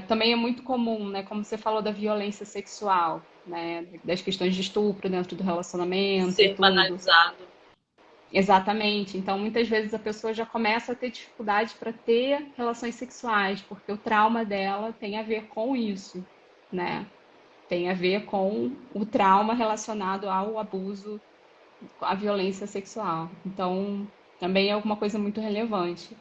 Também é muito comum, né, como você falou da violência sexual, né, das questões de estupro dentro do relacionamento e Ser tudo. banalizado. Exatamente. Então, muitas vezes a pessoa já começa a ter dificuldade para ter relações sexuais, porque o trauma dela tem a ver com isso, né? Tem a ver com o trauma relacionado ao abuso, à violência sexual. Então, também é alguma coisa muito relevante.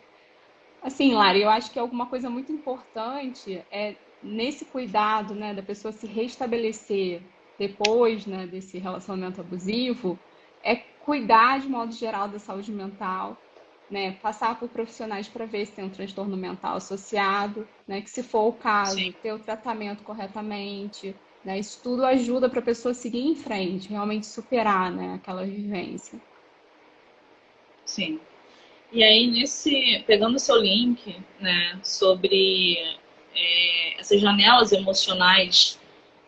Assim, Lara, eu acho que alguma coisa muito importante é nesse cuidado, né, da pessoa se restabelecer depois, né, desse relacionamento abusivo, é cuidar de modo geral da saúde mental, né, passar por profissionais para ver se tem um transtorno mental associado, né, que se for o Sim. caso, ter o tratamento corretamente, né, isso tudo ajuda para a pessoa seguir em frente, realmente superar, né, aquela vivência. Sim. E aí, pegando o seu link, né, sobre essas janelas emocionais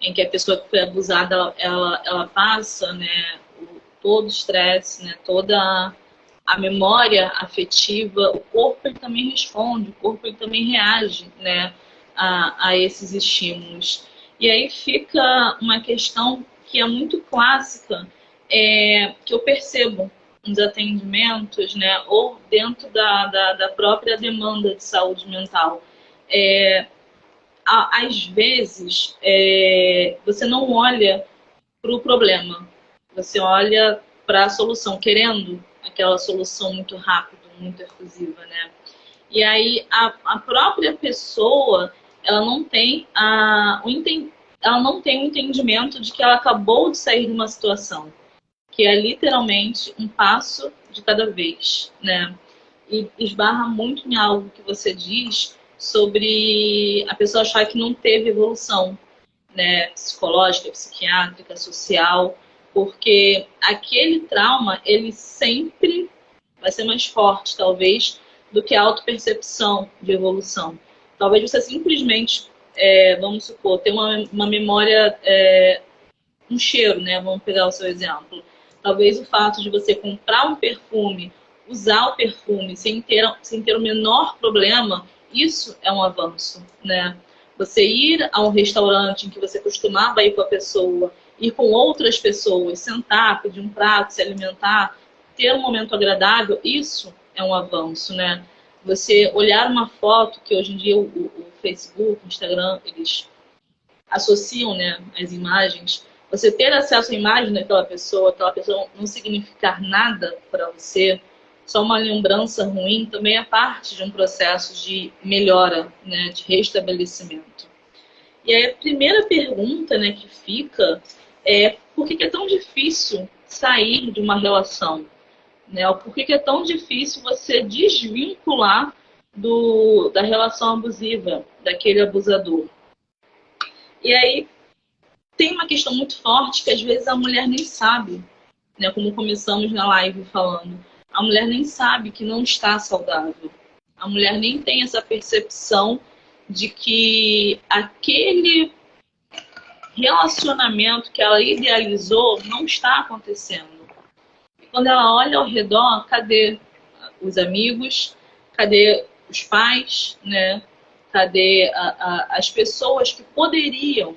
em que a pessoa que foi abusada, ela passa, né, todo o estresse, né, toda a memória afetiva, o corpo ele também responde, o corpo ele também reage, né, a esses estímulos. E aí fica uma questão que é muito clássica, que eu percebo nos atendimentos, né, ou dentro da própria demanda de saúde mental. Às vezes, você não olha para o problema, você olha para a solução, querendo aquela solução muito rápida, muito efusiva, né? E aí a própria pessoa, ela não tem ela não tem o entendimento de que ela acabou de sair de uma situação, que é literalmente um passo de cada vez, né? E esbarra muito em algo que você diz sobre a pessoa achar que não teve evolução, né? Psicológica, psiquiátrica, social, Porque aquele trauma, ele sempre vai ser mais forte, talvez, do que a autopercepção de evolução. Talvez você simplesmente, vamos supor, ter uma memória, um cheiro, né? Vamos pegar o seu exemplo. Talvez o fato de você comprar um perfume, usar o perfume sem ter o menor problema, isso é um avanço, né? Você ir a um restaurante em que você costumava ir com a pessoa, ir com outras pessoas, sentar, pedir um prato, se alimentar, ter um momento agradável, isso é um avanço, né? Você olhar uma foto, que hoje em dia o Facebook, o Instagram, eles associam, né, as imagens, você ter acesso à imagem daquela pessoa, aquela pessoa não significar nada para você, só uma lembrança ruim, também é parte de um processo de melhora, né, de restabelecimento. E aí a primeira pergunta, né, que fica é por que é tão difícil sair de uma relação? Né? Por que é tão difícil você desvincular da relação abusiva, daquele abusador? E aí tem uma questão muito forte que às vezes a mulher nem sabe, né? Como começamos na live falando, a mulher nem sabe que não está saudável. A mulher nem tem essa percepção de que aquele relacionamento que ela idealizou não está acontecendo. E quando ela olha ao redor, cadê os amigos? Cadê os pais, né? Cadê as pessoas que poderiam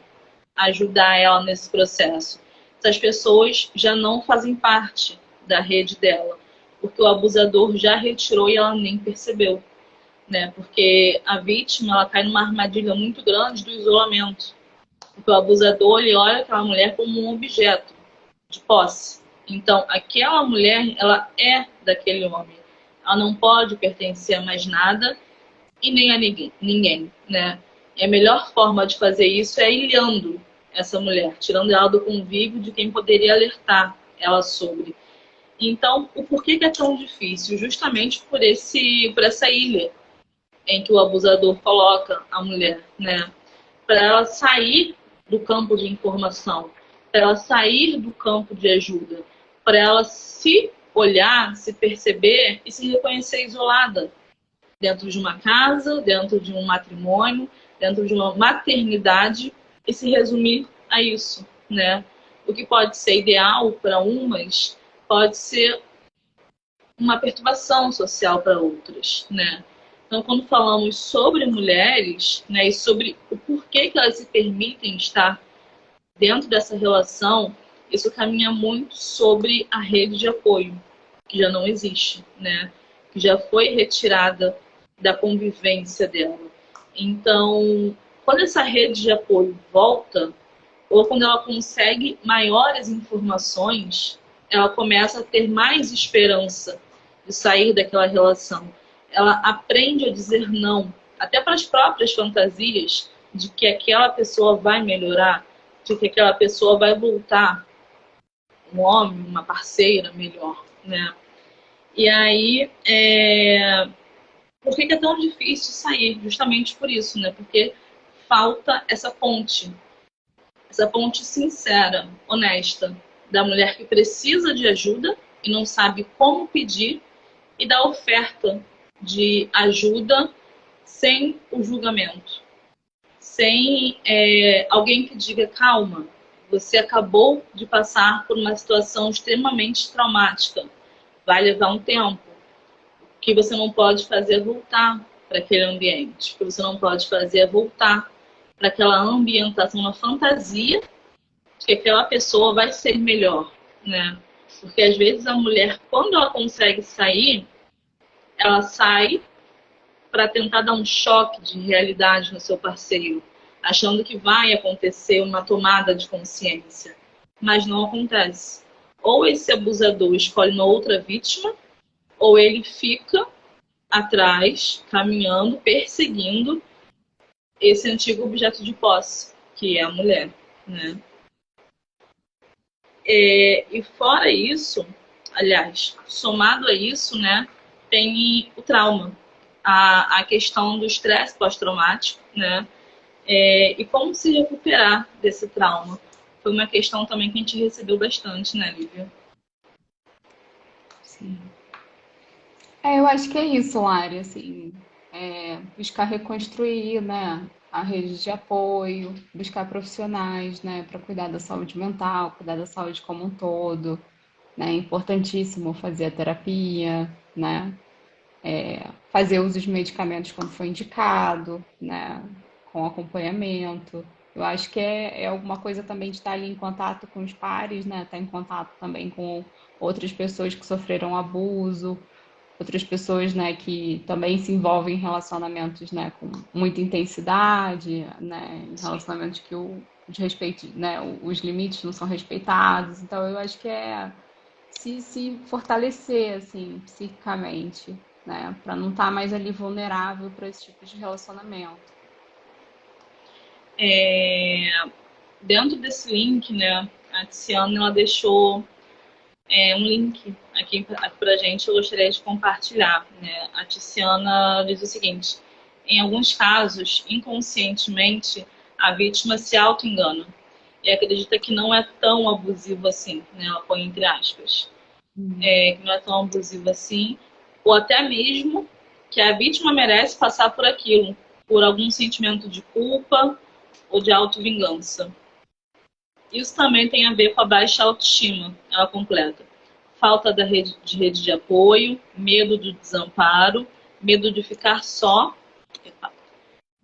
ajudar ela nesse processo? Essas pessoas já não fazem parte da rede dela, porque o abusador já retirou e ela nem percebeu, né? Porque a vítima, ela cai numa armadilha muito grande do isolamento. Porque o abusador, ele olha aquela mulher como um objeto de posse. Então, aquela mulher, ela é daquele homem. Ela não pode pertencer a mais nada e nem a ninguém, né? E a melhor forma de fazer isso é ilhando essa mulher, tirando ela do convívio de quem poderia alertar ela sobre. Então, o porquê que é tão difícil? Justamente por essa ilha em que o abusador coloca a mulher, né? Para ela sair do campo de informação, para ela sair do campo de ajuda, para ela se olhar, se perceber e se reconhecer isolada dentro de uma casa, dentro de um matrimônio, dentro de uma maternidade e se resumir a isso, né? O que pode ser ideal para umas pode ser uma perturbação social para outras, né? Então, quando falamos sobre mulheres, né, e sobre o porquê que elas se permitem estar dentro dessa relação, isso caminha muito sobre a rede de apoio, que já não existe, né? Que já foi retirada da convivência dela. Então, quando essa rede de apoio volta, ou quando ela consegue maiores informações, ela começa a ter mais esperança de sair daquela relação. Ela aprende a dizer não, até para as próprias fantasias de que aquela pessoa vai melhorar, de que aquela pessoa vai voltar um homem, uma parceira melhor, né? E aí, por que é tão difícil sair? Justamente por isso, né? Porque falta essa ponte sincera, honesta, da mulher que precisa de ajuda e não sabe como pedir, e da oferta de ajuda sem o julgamento. Sem alguém que diga, calma, você acabou de passar por uma situação extremamente traumática, vai levar um tempo. O que você não pode fazer é voltar para aquele ambiente. O que você não pode fazer é voltar para aquela ambientação, uma fantasia de que aquela pessoa vai ser melhor, né? Porque às vezes a mulher, quando ela consegue sair, ela sai para tentar dar um choque de realidade no seu parceiro, achando que vai acontecer uma tomada de consciência. Mas não acontece. Ou esse abusador escolhe uma outra vítima, ou ele fica atrás, caminhando, perseguindo esse antigo objeto de posse, que é a mulher, né? E fora isso, aliás, somado a isso, né, tem o trauma, a questão do estresse pós-traumático, né, e como se recuperar desse trauma. foi uma questão também que a gente recebeu bastante, né, Lívia? Sim. Eu acho que é isso, Lari, assim, buscar reconstruir, né, a rede de apoio, buscar profissionais, né, para cuidar da saúde mental, cuidar da saúde como um todo, né, é importantíssimo fazer a terapia, né, fazer uso dos medicamentos quando for indicado, né, com acompanhamento. Eu acho que é alguma coisa também de estar ali em contato com os pares, né, estar em contato também com outras pessoas que sofreram abuso, outras pessoas, né, que também se envolvem em relacionamentos, né, com muita intensidade, né, em Sim. relacionamentos que de respeito, né, os limites não são respeitados. Então, eu acho que é se fortalecer, assim, psiquicamente, né, para não estar mais ali vulnerável para esse tipo de relacionamento. É, dentro desse link, né, a Tiziana, ela deixou um link aqui para a gente, eu gostaria de compartilhar. Né? A Tiziana diz o seguinte: em alguns casos, inconscientemente, a vítima se auto-engana e acredita que não é tão abusivo assim, né? Ela põe entre aspas, que não é tão abusivo assim, ou até mesmo que a vítima merece passar por aquilo, por algum sentimento de culpa ou de auto-vingança. Isso também tem a ver com a baixa autoestima, ela completa. Falta de rede de apoio, medo do desamparo, medo de ficar só,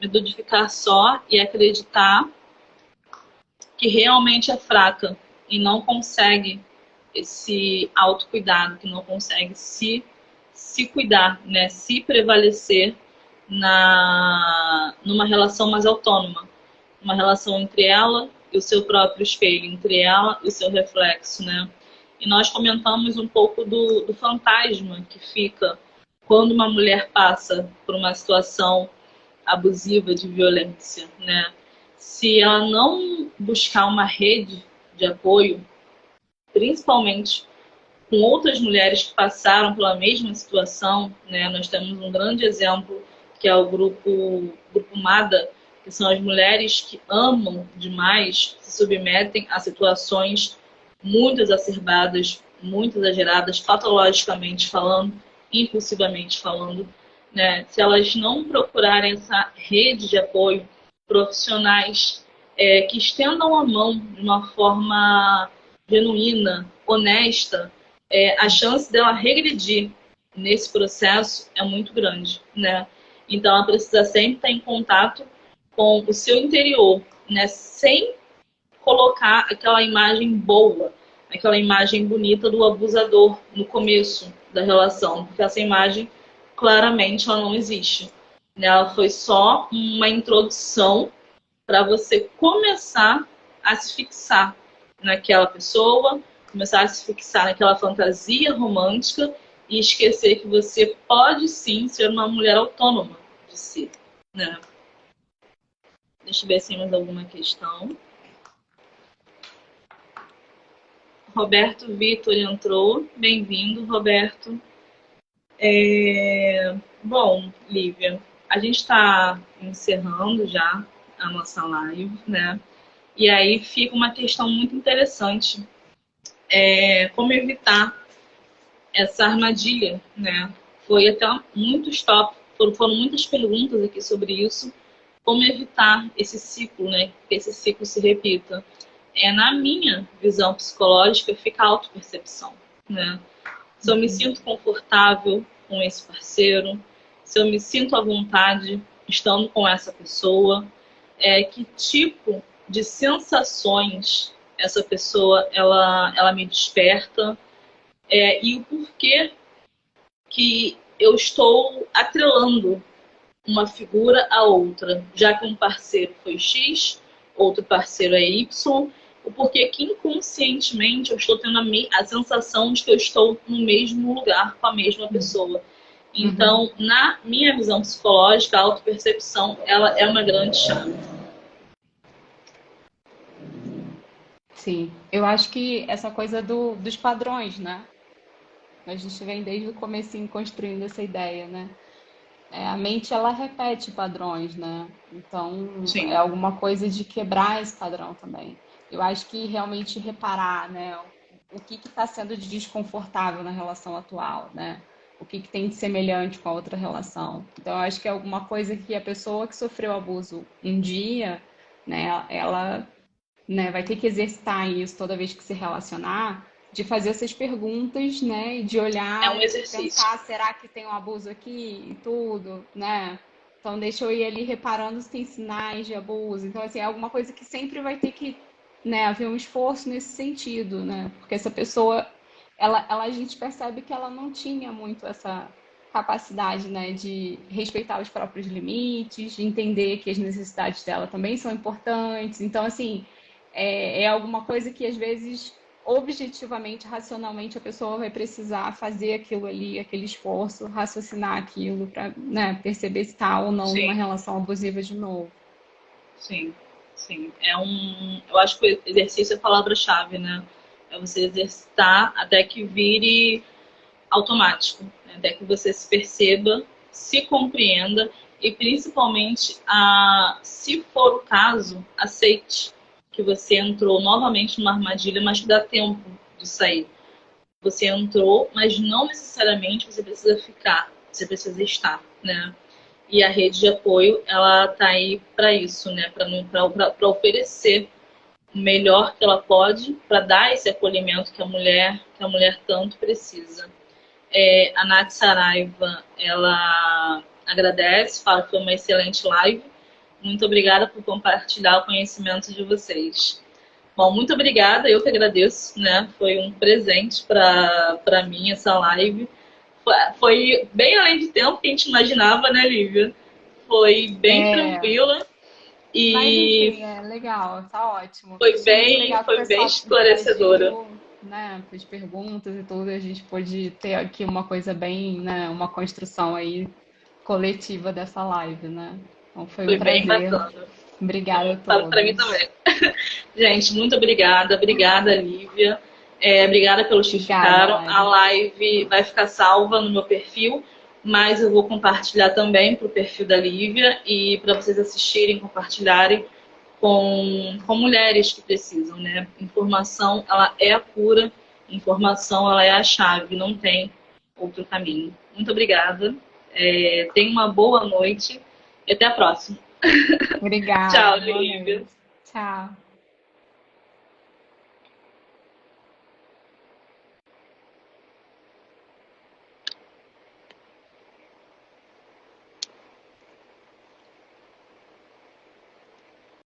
medo de ficar só e acreditar que realmente é fraca e não consegue esse autocuidado, que não consegue se cuidar, né? Se prevalecer numa relação mais autônoma, uma relação entre ela e o seu próprio espelho, entre ela e o seu reflexo, né? E nós comentamos um pouco do fantasma que fica quando uma mulher passa por uma situação abusiva de violência, né? Se ela não buscar uma rede de apoio, principalmente com outras mulheres que passaram pela mesma situação, né? Nós temos um grande exemplo que é o grupo MADA, que são as mulheres que amam demais, se submetem a situações muito exacerbadas, muito exageradas, patologicamente falando, impulsivamente falando, né? Se elas não procurarem essa rede de apoio, profissionais que estendam a mão de uma forma genuína, honesta, a chance dela regredir nesse processo é muito grande, né? Então ela precisa sempre estar em contato com o seu interior, né? Sem colocar aquela imagem boa, aquela imagem bonita do abusador no começo da relação, porque essa imagem claramente ela não existe. Né? Ela foi só uma introdução para você começar a se fixar naquela pessoa, começar a se fixar naquela fantasia romântica e esquecer que você pode sim ser uma mulher autônoma de si. Né? Deixa eu ver se tem mais alguma questão. Roberto Vitor entrou. Bem-vindo, Roberto. Bom, Lívia, a gente está encerrando já a nossa live, né? E aí fica uma questão muito interessante. Como evitar essa armadilha, né? Foi até muitos tópicos, foram muitas perguntas aqui sobre isso. Como evitar esse ciclo, né? Que esse ciclo se repita. Na minha visão psicológica, fica a autopercepção, né? Se eu me sinto confortável com esse parceiro, se eu me sinto à vontade estando com essa pessoa, que tipo de sensações essa pessoa ela me desperta, e o porquê que eu estou atrelando uma figura a outra, já que um parceiro foi X, outro parceiro é Y, o porquê que inconscientemente eu estou tendo a sensação de que eu estou no mesmo lugar com a mesma pessoa. Então, na minha visão psicológica, a autopercepção ela é uma grande chave. Sim, eu acho que essa coisa dos padrões, né? A gente vem desde o comecinho construindo essa ideia, né? A mente, ela repete padrões, né? Então, é Sim, alguma coisa de quebrar esse padrão também. Eu acho que realmente reparar, né, o que está sendo de desconfortável na relação atual, né? O que tem de semelhante com a outra relação. Então, eu acho que é alguma coisa que a pessoa que sofreu abuso um dia, né, ela, né, vai ter que exercitar isso toda vez que se relacionar, de fazer essas perguntas, né, e de É um olhar, exercício. pensar, será que tem um abuso aqui e tudo, né? Então, deixa eu ir ali reparando se tem sinais de abuso. Então, assim, é alguma coisa que sempre vai ter que, né, haver um esforço nesse sentido, né? Porque essa pessoa, a gente percebe que ela não tinha muito essa capacidade, né, de respeitar os próprios limites, de entender que as necessidades dela também são importantes. Então, assim, é alguma coisa que às vezes objetivamente, racionalmente, a pessoa vai precisar fazer aquilo ali, aquele esforço, raciocinar aquilo para, né, perceber se está ou não numa Sim, relação abusiva de novo. sim, sim. Eu acho que o exercício é a palavra-chave, né? É você exercitar até que vire automático, né? Até que você se perceba, se compreenda e principalmente, se for o caso, aceite que você entrou novamente numa armadilha, mas que dá tempo de sair. Você entrou, mas não necessariamente você precisa ficar, você precisa estar, né? E a rede de apoio, ela tá aí para isso, né? Para oferecer o melhor que ela pode, para dar esse acolhimento que a mulher tanto precisa. A Nath Saraiva, ela agradece, fala que foi uma excelente live. Muito obrigada por compartilhar o conhecimento de vocês. Bom, muito obrigada, eu que agradeço, né? Foi um presente para mim essa live. Foi bem além do tempo que a gente imaginava, né, Lívia? Foi bem É, tranquila mas e enfim, é legal, tá ótimo. Achei muito legal que o foi bem pessoal esclarecedora. interagiu, né, fez perguntas e tudo, e a gente pôde ter aqui uma coisa bem, né, uma construção aí coletiva dessa live, né? Então foi um Foi bem prazer. bacana. Obrigada Então, a para mim todos. também. Gente, muito obrigada. Obrigada, Lívia. Obrigada pelos que Obrigada, ficaram. A Lari. live vai ficar salva no meu perfil, mas eu vou compartilhar também para o perfil da Lívia e para vocês assistirem, compartilharem com mulheres que precisam, né? Informação, ela é a cura. Informação, ela é a chave. Não tem outro caminho. Muito obrigada. Tenha uma boa noite e até a próxima. Tchau, Obrigada, boa Lívia. noite. Tchau.